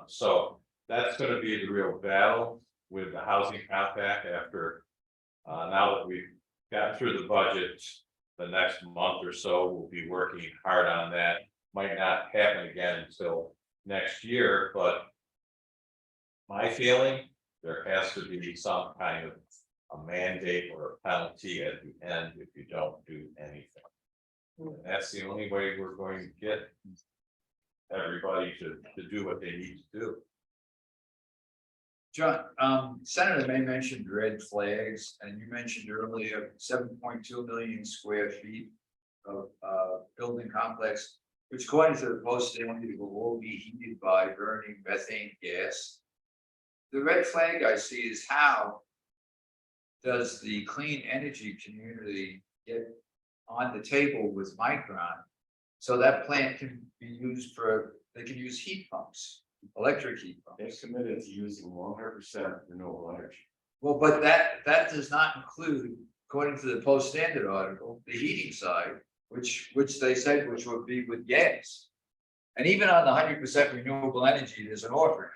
So that's going to be the real battle with the housing compact after now that we've gotten through the budget. The next month or so, we'll be working hard on that. Might not happen again until next year, but my feeling, there has to be some kind of a mandate or a penalty at the end if you don't do anything. And that's the only way we're going to get everybody to do what they need to do. John, Senator May mentioned red flags, and you mentioned earlier 7.2 million square feet of building complex, which according to the post standard will all be heated by burning methane gas. The red flag I see is how does the clean energy community get on the table with Micron so that plant can be used for, they can use heat pumps, electric heat pumps. They're committed to using 100% renewable energy. Well, but that does not include, according to the post standard article, the heating side, which they said which would be with gas. And even on the 100% renewable energy, there's an offering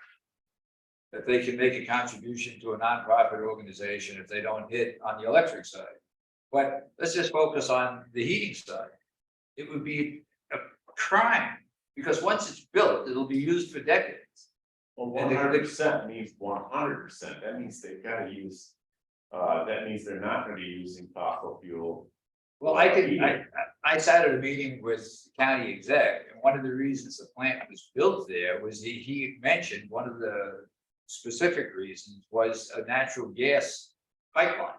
that they can make a contribution to a nonprofit organization if they don't hit on the electric side. But let's just focus on the heating side. It would be a crime Because once it's built, it'll be used for decades. Well, And one the- hundred percent means 100%. That means they've got to use, that means they're not going to be using fossil fuel. Well, I sat at a meeting with the county exec, and one of the reasons the plant was built there was he mentioned one of the specific reasons was a natural gas pipeline.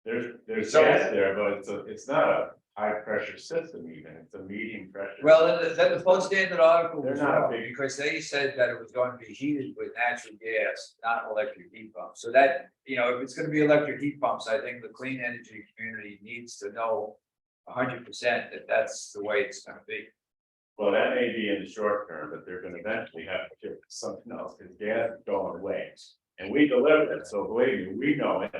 There's So- gas there, but it's not a high pressure system even, it's a medium pressure. Well, then the post standard article was They're not wrong, big. because they said that it was going to be heated with natural gas, not electric heat pumps. So that, if it's gonna be electric heat pumps, I think the clean energy community needs to know 100% that that's the way it's gonna be. Well, that may be in the short term, but they're gonna eventually have to shift to something else, because gas is going away. And we delivered it, so believe me, we know it.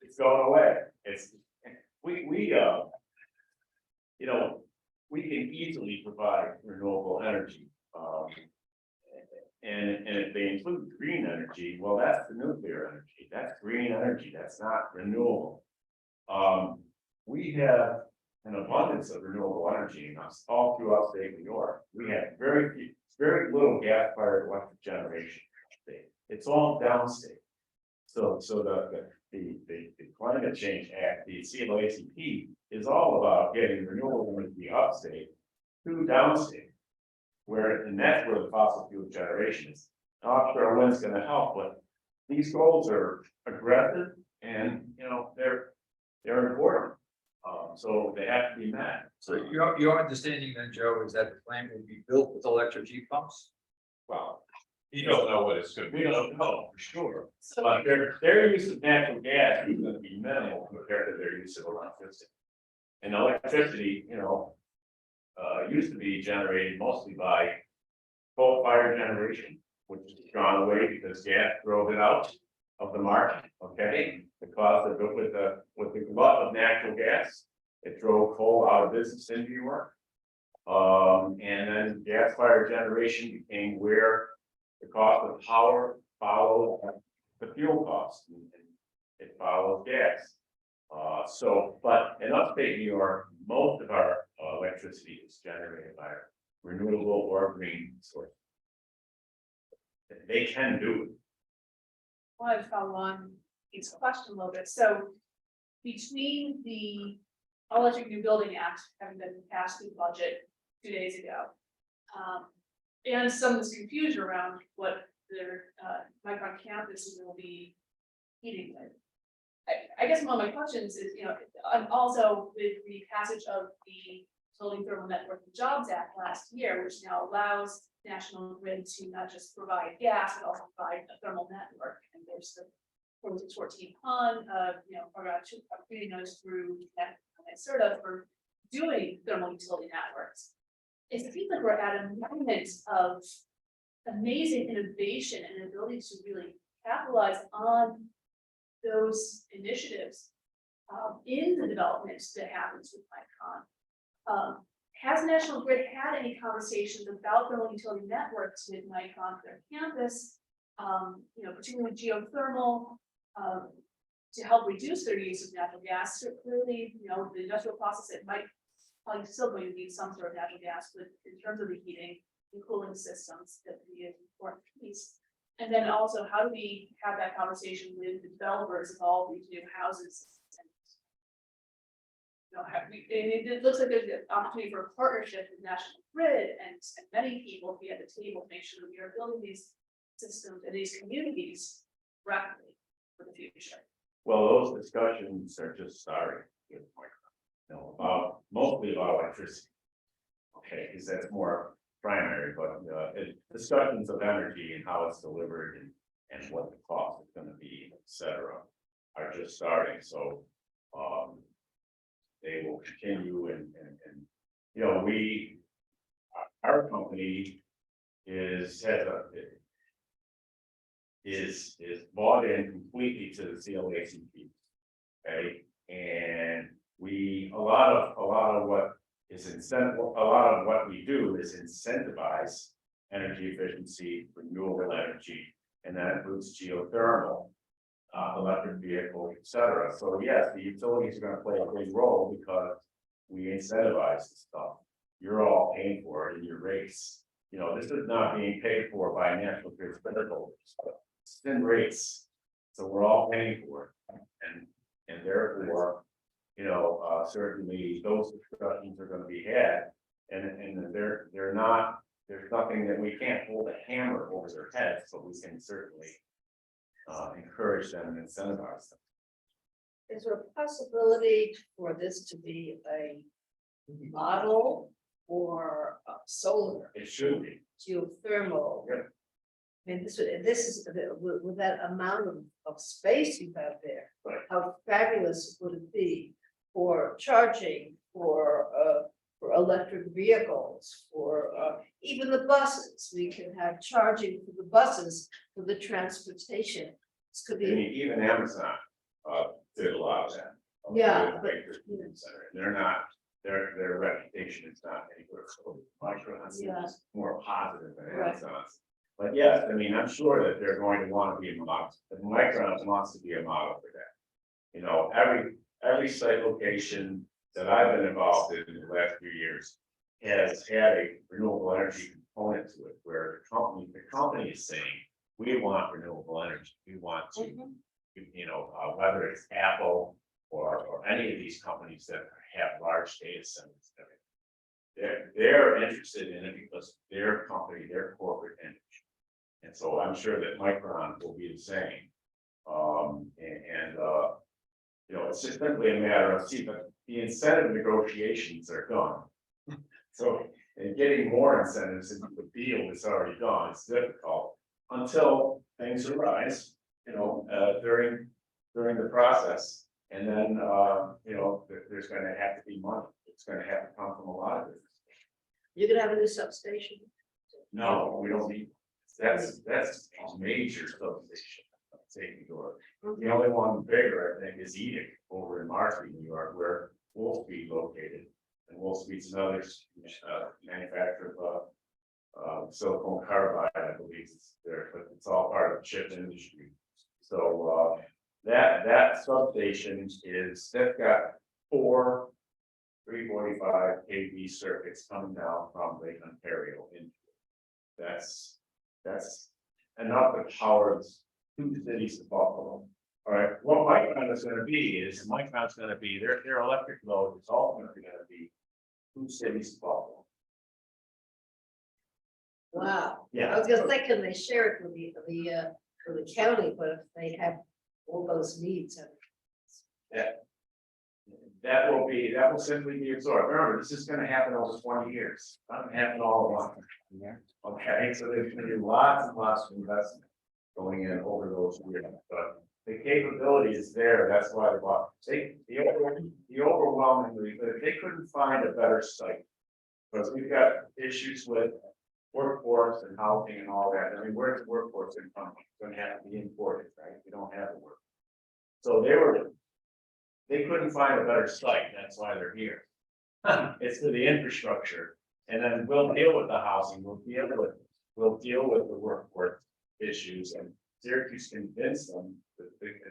It's going away. We can easily provide renewable energy. And if they include green energy, well, that's the nuclear energy, that's green energy, that's not renewable. We have an abundance of renewable energy in us all throughout state New York. We have very little gas fired electric generation. It's all downstate. So the climate change act, the CLACP is all about getting renewable energy upstate to downstate. And that's where the fossil fuel generation is. Offshore wind's gonna help, but these goals are aggressive and, they're important. So they have to be met. So your understanding then, Joe, is that the plant will be built with electric heat pumps? Well, You don't know what it's gonna we be. don't know for sure, but their use of natural gas is gonna be minimal compared to their use of electricity. And electricity, used to be generated mostly by coal-fired generation, which has gone away because gas drove it out of the market, okay? Because of it with the glut of natural gas, it drove coal out of business in New York. And then gas-fired generation became where the cost of power followed the fuel cost, and it follows gas. But in upstate New York, most of our electricity is generated by renewable or green sources. They can do it. Want to follow on his question a little bit, so between the Electric New Building Act having been passed through the budget 2 days ago. And some of this confusion around what their Micron campus will be heating with. I guess one of my questions is, and also with the passage of the Building Thermal Network and Jobs Act last year, which now allows National Grid to not just provide gas, but also provide a thermal network. And there's the 14 on, creating those through that sort of for doing thermal utility networks. It seems like we're at a moment of amazing innovation and ability to really capitalize on those initiatives in the development that happens with Micron. Has National Grid had any conversations about thermal utility networks with Micron for their campus? Particularly geothermal, to help reduce their use of natural gas. So clearly, the industrial process, it might probably still going to need some sort of natural gas, but in terms of the heating and cooling systems, that would be an important piece. And then also, how do we have that conversation with the developers of all these new houses? It looks like there's an opportunity for a partnership with National Grid and many people to be at the table to make sure that we are building these systems and these communities rapidly for the future. Well, those discussions are just starting with Micron, mostly about electricity. Okay, because that's more primary, but discussions of energy and how it's delivered and what the cost is gonna be, et cetera, are just starting, so they will continue and our company is bought in completely to the CLACP. Okay, and a lot of what we do is incentivize energy efficiency, renewable energy, and that includes geothermal, electric vehicles, et cetera. So yes, the utilities are gonna play a big role because we incentivize this stuff. You're all all paying for it in your rates. You know, this is not being paid for by national grid critical, it's in rates. So we're all paying for it, and therefore, you know, certainly those discussions are gonna be had. And they're not, there's nothing that we can't hold a hammer over their heads, but we can certainly encourage them and incentivize them. Is there a possibility for this to be a model or solar, It should be. geothermal? Yep. I mean, this is, with that amount of space you have there, Right. how fabulous would it be for charging, for electric vehicles, for even the buses? We can have charging for the buses, for the transportation. This could I be, mean, even Amazon did a lot of that. Yeah, With the distribution center. They're not, their reputation is not anywhere close. Micron's Yeah. is more positive than Right. Amazon's. But yes, I mean, I'm sure that they're going to want to be a model, but Micron wants to be a model for that. You know, every site location that I've been involved in the last few years has had a renewable energy component to it, where the company is saying, we want renewable energy, we want to, you know, whether it's Apple or any of these companies that have large data centers. They're interested in it because their company, their corporate entity. And so I'm sure that Micron will be the same. You know, it's just simply a matter of, see, but the incentive negotiations are done. So, and getting more incentives into the deal that's already done, it's difficult until things arise, you know, during the process. And then, you know, there's gonna have to be money. It's gonna have to come from a lot of it. you could have a new substation. No, we don't need, that's a major substation. Taking door. The only one bigger, I think, is Edict over in Marcy, New York, where Wolfspeed located. And Wolfspeed's another manufacturer of silicon carbide, I believe it's there, but it's all part of the chip industry. So that substation that's got 4 345 kV circuits coming down from Lake Ontario into it. That's enough to power 2 cities of Buffalo. All right, what Micron is gonna be is, Micron's gonna be, their electric load is ultimately gonna be 2 cities of Buffalo. Wow. Yeah. I was gonna say, can they share it with the county, but if they have all those needs and. That will simply be absorbed. Remember, this is gonna happen over 20 years. It's not gonna happen all at once. Okay, so there's gonna be lots and lots of investment going in over those years, but the capability is there. That's why the overwhelmingly, they couldn't find a better site. Because we've got issues with workforce and housing and all that. I mean, where's the workforce in from? It's gonna have to be imported, right? We don't have the work. So they couldn't find a better site. That's why they're here. It's for the infrastructure. And then we'll deal with the housing. We'll deal with the workforce issues, and Syracuse convinced them,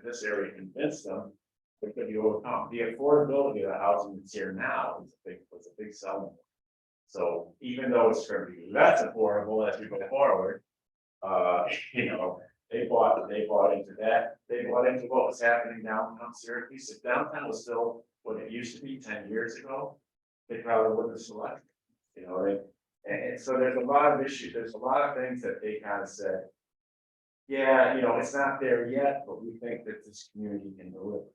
this area convinced them it could be overcome. The affordability of the housing that's here now was a big selling point. So even though it's going to be less affordable as we go forward, you know, they bought into that. They bought into what was happening downtown Syracuse. If downtown was still what it used to be 10 years ago, they probably wouldn't have selected, you know, and so there's a lot of issues. There's a lot of things that they kind of said, yeah, you know, it's not there yet, but we think that this community can deliver.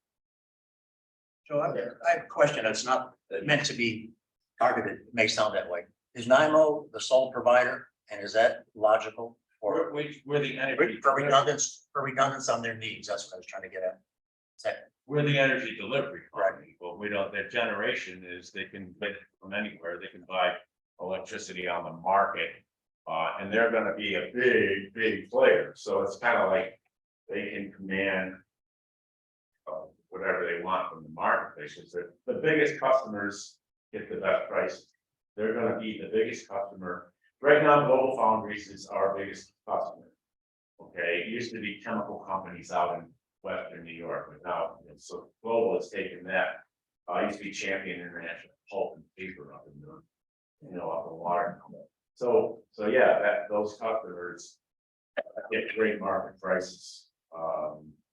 So I have a question that's not meant to be targeted, it may sound that way. Is NIMO the sole provider, and is that logical? Or We're the energy. for redundance on their needs, that's what I was trying to get at. Is that We're the energy delivery company, but we don't, their generation is they can get it from anywhere. They can buy electricity on the market. And they're gonna be a big player. So it's kind of like they can command whatever they want from the marketplace. Because the biggest customers get the best prices. They're gonna be the biggest customer. Right now, Global Foundries is our biggest customer. Okay, it used to be chemical companies out in Western New York, but now, you know, so Global has taken that. Used to be Champion International Pulp and Paper up in Of the water. So yeah, those customers get great market prices,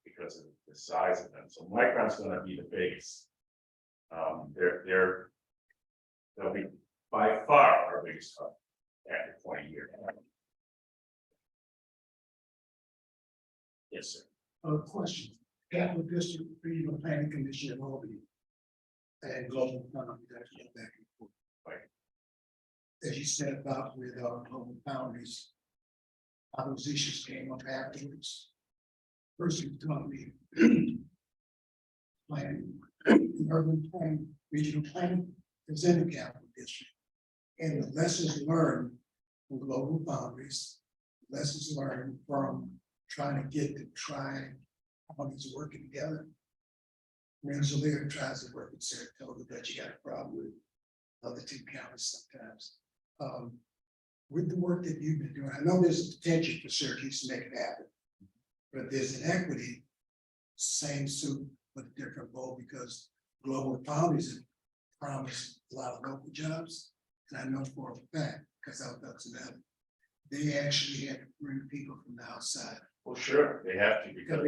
because of the size of them. So Micron's gonna be the biggest. They'll be by far our biggest customer after 20 years. Yes, sir. Question, Capital District Regional Planning Commission in Albany. And Global Foundries actually go back and forth. Right. As you said about with Global Foundries. How those issues came up afterwards. First, you taught me. Planning, urban planning, regional planning, is in the Capital District. And the lessons learned from Global Foundries, lessons learned from trying to get the tri-counties working together. Rensselaer tries to work with Saratoga, but you got a problem with other two counties sometimes. With the work that you've been doing, I know there's a potential for Syracuse to make it happen. But there's an equity, same suit, but a different bowl, because Global Foundries have promised a lot of local jobs. And I know for a fact, because I was up to them, they actually had to bring people from the outside. Well, sure, they have to, because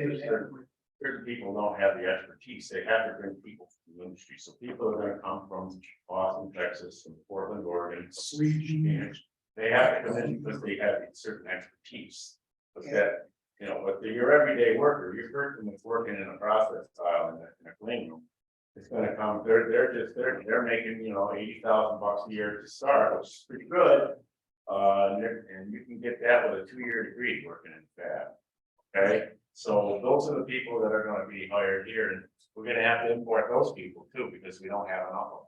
certain people don't have the expertise. They have to bring people from the industry. So people are gonna come from Boston, Texas, from Portland, Oregon, Sweden. They have to come in because they have certain expertise. But that, but your everyday worker, your person that's working in a process style in a clean room, it's gonna come, they're making, $80,000 a year to start, which is pretty good. And you can get that with a 2-year degree working in fab. Okay, so those are the people that are gonna be hired here, and we're gonna have to import those people too, because we don't have enough of them.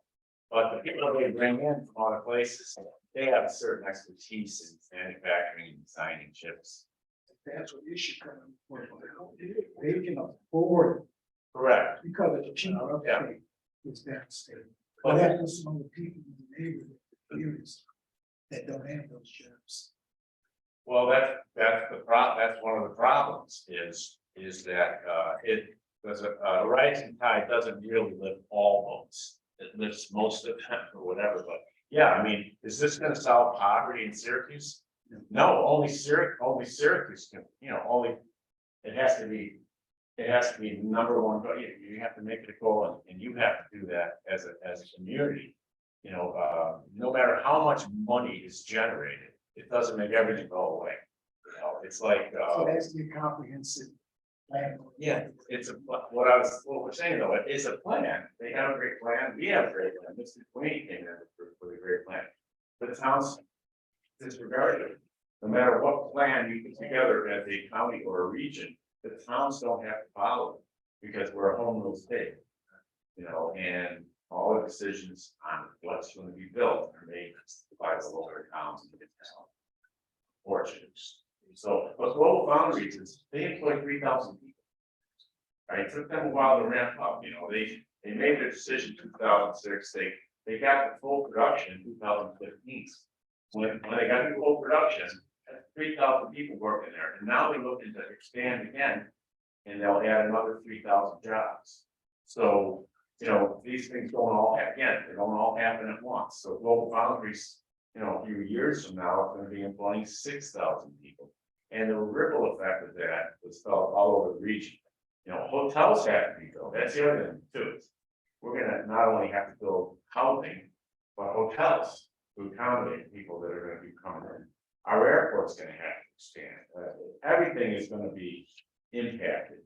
But the people that we bring in from other places, they have a certain expertise in manufacturing and designing chips. That's what you should come for. They can afford. Correct. Because it's cheaper upstate, it's downstate. But But that's some of the people in the neighborhood, communities that don't have those jobs. well, that's one of the problems is that a rising tide doesn't really lift all boats. It lifts most of them or whatever, but yeah, I mean, is this gonna solve poverty in Syracuse? No, only Syracuse can, it has to be number one goal. You have to make it a goal, and you have to do that as a community. No matter how much money is generated, it doesn't make everything go away. It's like So that's the comprehensive plan. yeah, it's what we're saying though, it is a plan. They have a great plan. We have a great plan. Mr. Queen came in with a great plan. But the towns disregarded it. No matter what plan you put together as a county or a region, the towns don't have to follow it because we're a home rule state. And all the decisions on what's going to be built are made by the local towns and the fortunes. So, but Global Foundries is, they employ 3,000 people. Right, it took them a while to ramp up, they made their decision in 2006, they got the full production in 2015. When they got the full production, 3,000 people working there, and now they're looking to expand again, and they'll add another 3,000 jobs. So, these things they don't all happen at once, so Global Foundries, a few years from now, it's gonna be employing 6,000 people. And the ripple effect of that was felt all over the region. Hotels have to be built. That's the other thing too. We're gonna not only have to build housing, but hotels to accommodate people that are gonna be coming in. Our airport's gonna have to expand. Everything is gonna be impacted.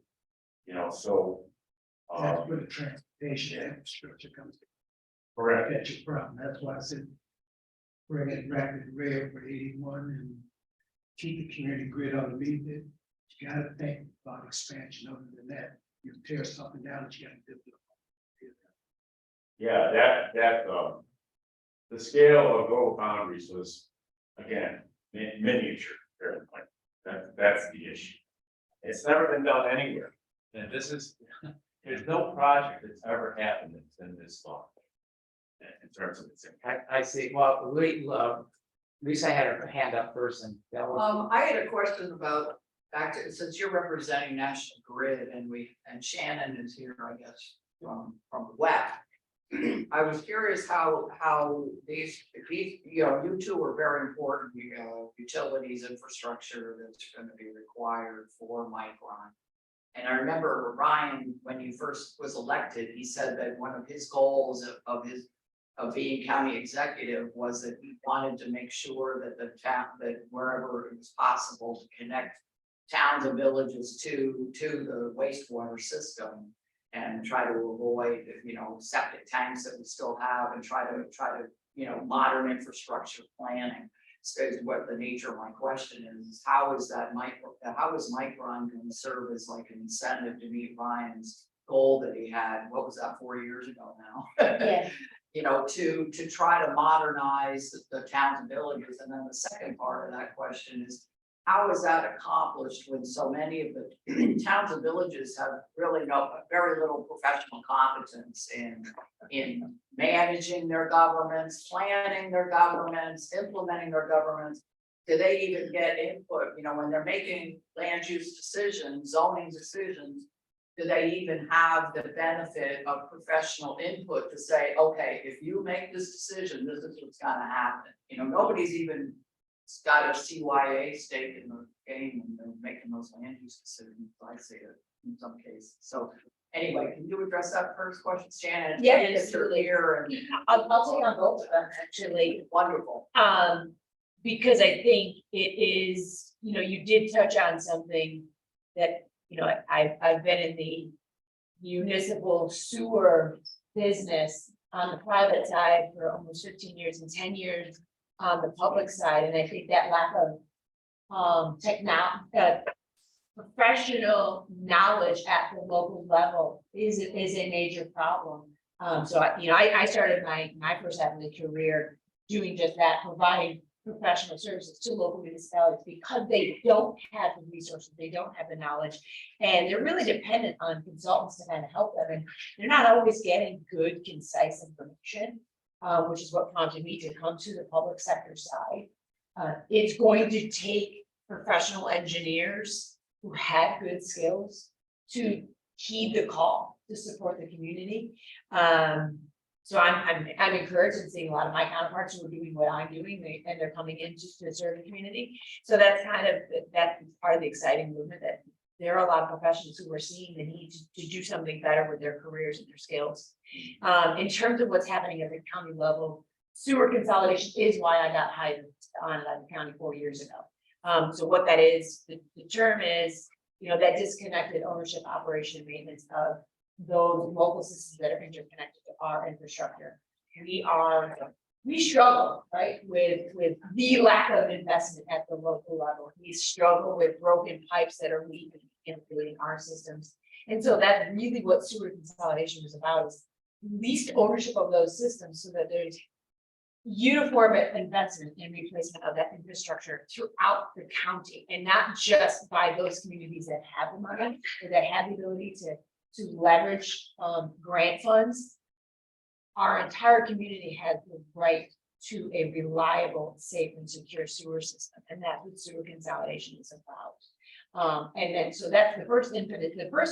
So. That's where the transportation infrastructure comes in. Correct. That's your problem. That's why I said. Bring it rapid rail for 81 and keep the community grid underneath it. You gotta think about expansion. Other than that, you tear something down that you gotta build it. Yeah, the scale of Global Foundries was, again, miniature. That's the issue. It's never been done anywhere. And there's no project that's ever happened that's been this long. In terms of its impact. I see, well, Lisa had her hand up first and. I had a question about, since you're representing National Grid and Shannon is here, I guess, from the WEC. I was curious how these, you know, you two are very important, utilities infrastructure that's gonna be required for Micron. And I remember Ryan, when he first was elected, he said that one of his goals of being county executive was that he wanted to make sure that the town, that wherever it was possible to connect towns and villages to the wastewater system and try to avoid, you know, septic tanks that we still have and try to, you know, modern infrastructure planning. So what the nature of my question is how is Micron going to serve as like an incentive to meet Ryan's goal that he had, what was that, 4 years ago now? Yeah. You know, to try to modernize the towns and villages. And then the second part of that question is, how is that accomplished when so many of the towns and villages have really very little professional competence in managing their governments, planning their governments, implementing their governments? Do they even get input, you know, when they're making land use decisions, zoning decisions? Do they even have the benefit of professional input to say, okay, if you make this decision, this is what's gonna happen? You know, nobody's even got a CYA stake in the game when they're making those land use decisions, I say it in some cases. So anyway, can you address that first question, Shannon? Yeah, It's your absolutely. ear and I'll take on both of them, actually. wonderful. Because I think it is, you know, you did touch on something that, you know, I've been in the municipal sewer business on the private side for almost 15 years and 10 years on the public side. And I think that lack of professional knowledge at the local level is a major problem. So I started my first half of the career doing just that, providing professional services to local municipalities because they don't have the resources, they don't have the knowledge, and they're really dependent on consultants to kind of help them, and they're not always getting good, concise information, which is what prompted me to come to the public sector side. It's going to take professional engineers who have good skills to heed the call to support the community. So I'm encouraged in seeing a lot of my counterparts who are doing what I'm doing, and they're coming in just to serve the community. So that's part of the exciting movement, that there are a lot of professionals who are seeing the need to do something better with their careers and their skills. In terms of what's happening at the county level, sewer consolidation is why I got hired on the county 4 years ago. So what that is, the term is, you know, that disconnected ownership, operation, and maintenance of those local systems that are interconnected to our infrastructure. We struggle, right, with the lack of investment at the local level. We struggle with broken pipes that are leaking, including our systems. And so that's really what sewer consolidation is about, is least ownership of those systems so that there's uniform investment in replacement of that infrastructure throughout the county, and not just by those communities that have the money or that have the ability to leverage grant funds. Our entire community has the right to a reliable, safe, and secure sewer system, and that's what sewer consolidation is about. And then, so that's the first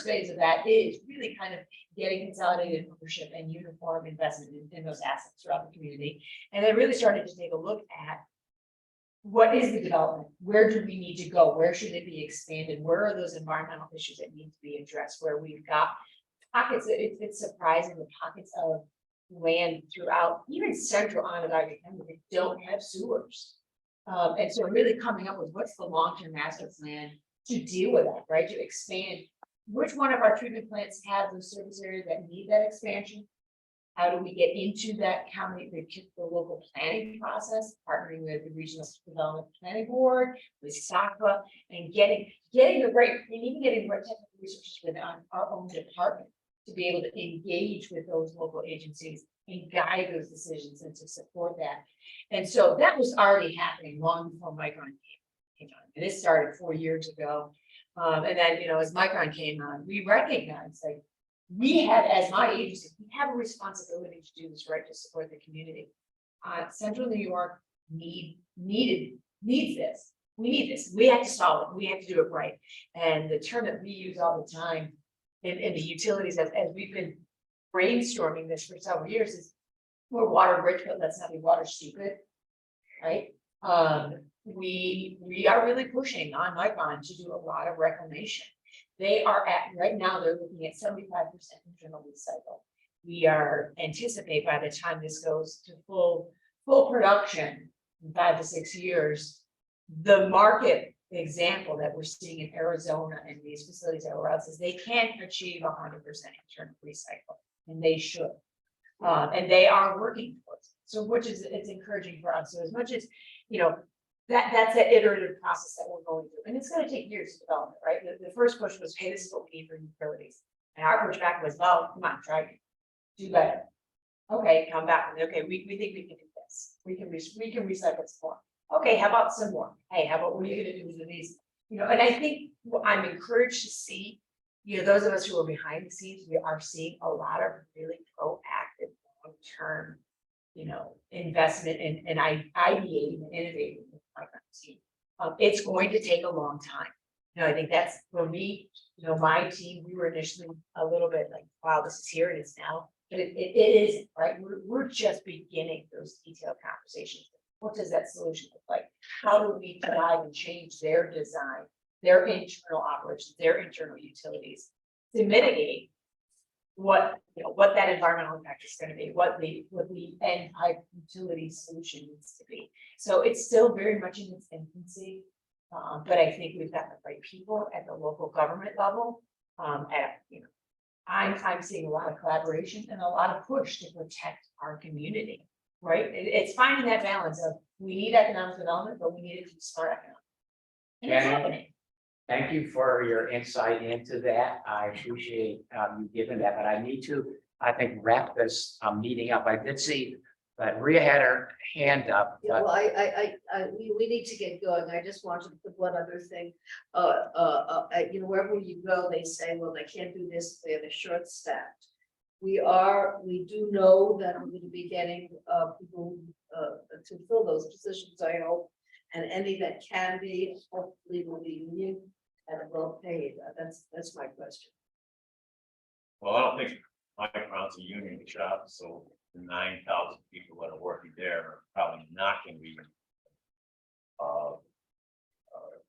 phase of that is really kind of getting consolidated ownership and uniform investment in those assets throughout the community. And then really started to take a look at what is the development? Where do we need to go? Where should it be expanded? Where are those environmental issues that need to be addressed? Where we've got pockets, it's surprising the pockets of land throughout, even central Onondaga County, that don't have sewers. And so really coming up with what's the long-term master plan to deal with that, right? To expand. Which one of our treatment plants have those service areas that need that expansion? How do we get into that county, the local planning process, partnering with the Regional Development Planning Board, with SACWA, and getting the right, and even getting the right technical resources within our own department to be able to engage with those local agencies and guide those decisions and to support that. And so that was already happening long before Micron came on. And this started 4 years ago. And then, you know, as Micron came on, we recognized, like, we have, as my agency, we have a responsibility to do this right, to support the community. Central New York needs this. We need this. We have to solve it. We have to do it right. And the term that we use all the time in the utilities, as we've been brainstorming this for several years is we're water rich, but let's not be water stupid, right? We are really pushing on Micron to do a lot of reclamation. They are right now, they're looking at 75% internal recycle. We are anticipate by the time this goes to full production in 5 to 6 years, the market example that we're seeing in Arizona and these facilities everywhere else is they can't achieve 100% internal recycle, and they should. And they are working towards it. So which is, it's encouraging for us. So as much as, you know, that's the iterative process that we're going through. And it's going to take years to develop it, right? The first push was, hey, this is what we need for utilities. And our pushback was, well, come on, try it. Do better. Okay, come back. Okay, we think we can do this. We can recycle some more. Okay, how about some more? Hey, how about what are you going to do with these? You know, and I think I'm encouraged to see, you know, those of us who are behind the scenes, we are seeing a lot of really proactive, long-term, you know, investment and ideating and innovating with Micron team. It's going to take a long time. You know, I think that's for me, you know, my team, we were initially a little bit like, wow, this is here and it's now, but it isn't, right? We're just beginning those detailed conversations. What does that solution look like? How do we drive and change their design, their internal operations, their internal utilities to mitigate what, you know, what that environmental impact is going to be, what the end pipe utility solution needs to be. So it's still very much in its infancy, but I think we've got the right people at the local government level. You know, I'm seeing a lot of collaboration and a lot of push to protect our community. Right? It's finding that balance of we need economic development, but we need it to be smart economic. And it's happening. Thank you for your insight into that. I appreciate you giving that, but I need to, I think, wrap this meeting up. I did see that Rhea had her hand up. Yeah, well, we need to get going. I just wanted to put one other thing. You know, wherever you go, they say, well, they can't do this, they're short staffed. We do know that we're going to be getting people to fill those positions, I hope, and any that can be, hopefully will be union and well paid. That's my question. Well, I don't think Micron's a union shop, so the 9,000 people that are working there are probably not going to be.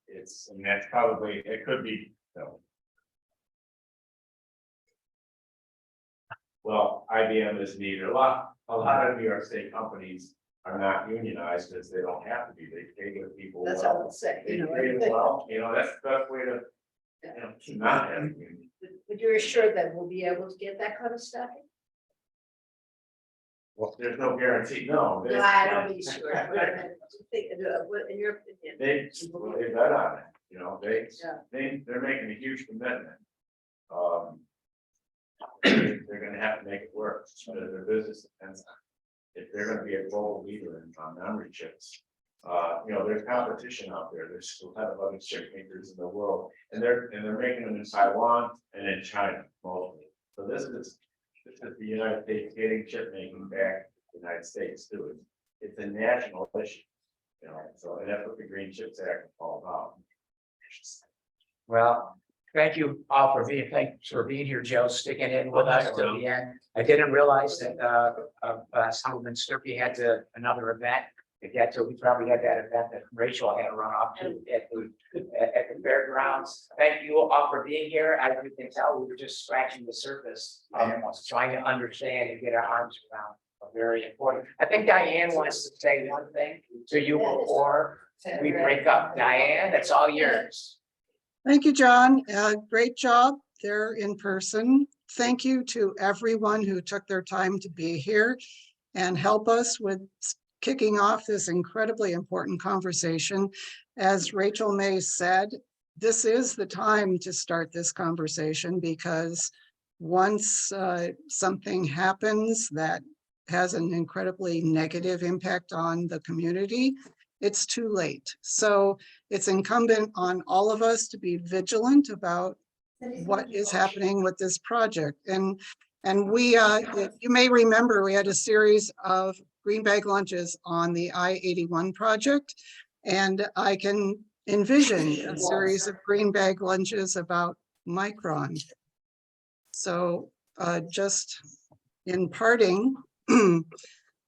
It's, and that's probably, it could be, you know. Well, IBM is neither. A lot of New York State companies are not unionized because they don't have to be. They pay their people. That's well. all I'll say. They You know, pay them well. You know, that's the best way to, you know, to not have a union. but you're assured that we'll be able to get that kind of staffing? Well, there's no guarantee. No. No, I don't be sure. What, in your opinion? They bet on it. You know, they're making a huge commitment. They're gonna have to make it work, so their business depends on it. If they're gonna be a global leader in memory chips. You know, there's competition out there. There's a lot of other chip makers in the world, and they're making them in Taiwan and in China mostly. So this is the United States getting chip making back to the United States too. It's a national issue. You know, so and that's what the Green Chips Act is all about. Well, thank you all for being here, Joe, sticking in with us till the end. I didn't realize that Councilman Stirpe had another event to get to. We probably had that event that Rachel had to run off to at the fairgrounds. Thank you all for being here. As you can tell, we were just scratching the surface, trying to understand and get our arms around. Very important. I think Diane wants to say one thing to you before we break up. Diane, that's all yours. Thank you, John. Great job there in person. Thank you to everyone who took their time to be here and help us with kicking off this incredibly important conversation. As Rachel May said, this is the time to start this conversation because once something happens that has an incredibly negative impact on the community, it's too late. So it's incumbent on all of us to be vigilant about what is happening with this project. And we, you may remember, we had a series of green bag lunches on the I-81 project, and I can envision a series of green bag lunches about Micron. So just in parting,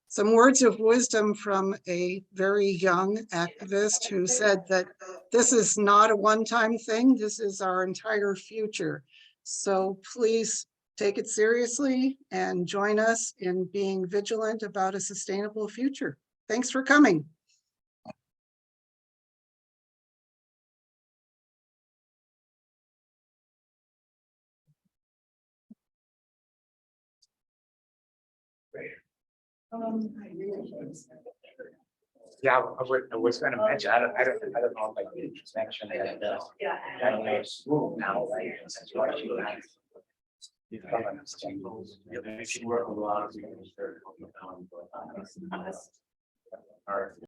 some words of wisdom from a very young activist who said that this is not a one-time thing. This is our entire future. So please take it seriously and join us in being vigilant about a sustainable future. Thanks for coming. Yeah, I was gonna mention, I don't know if I did just mention that, that may school now, right? Since you're actually not- You should work with a lot of people. All right.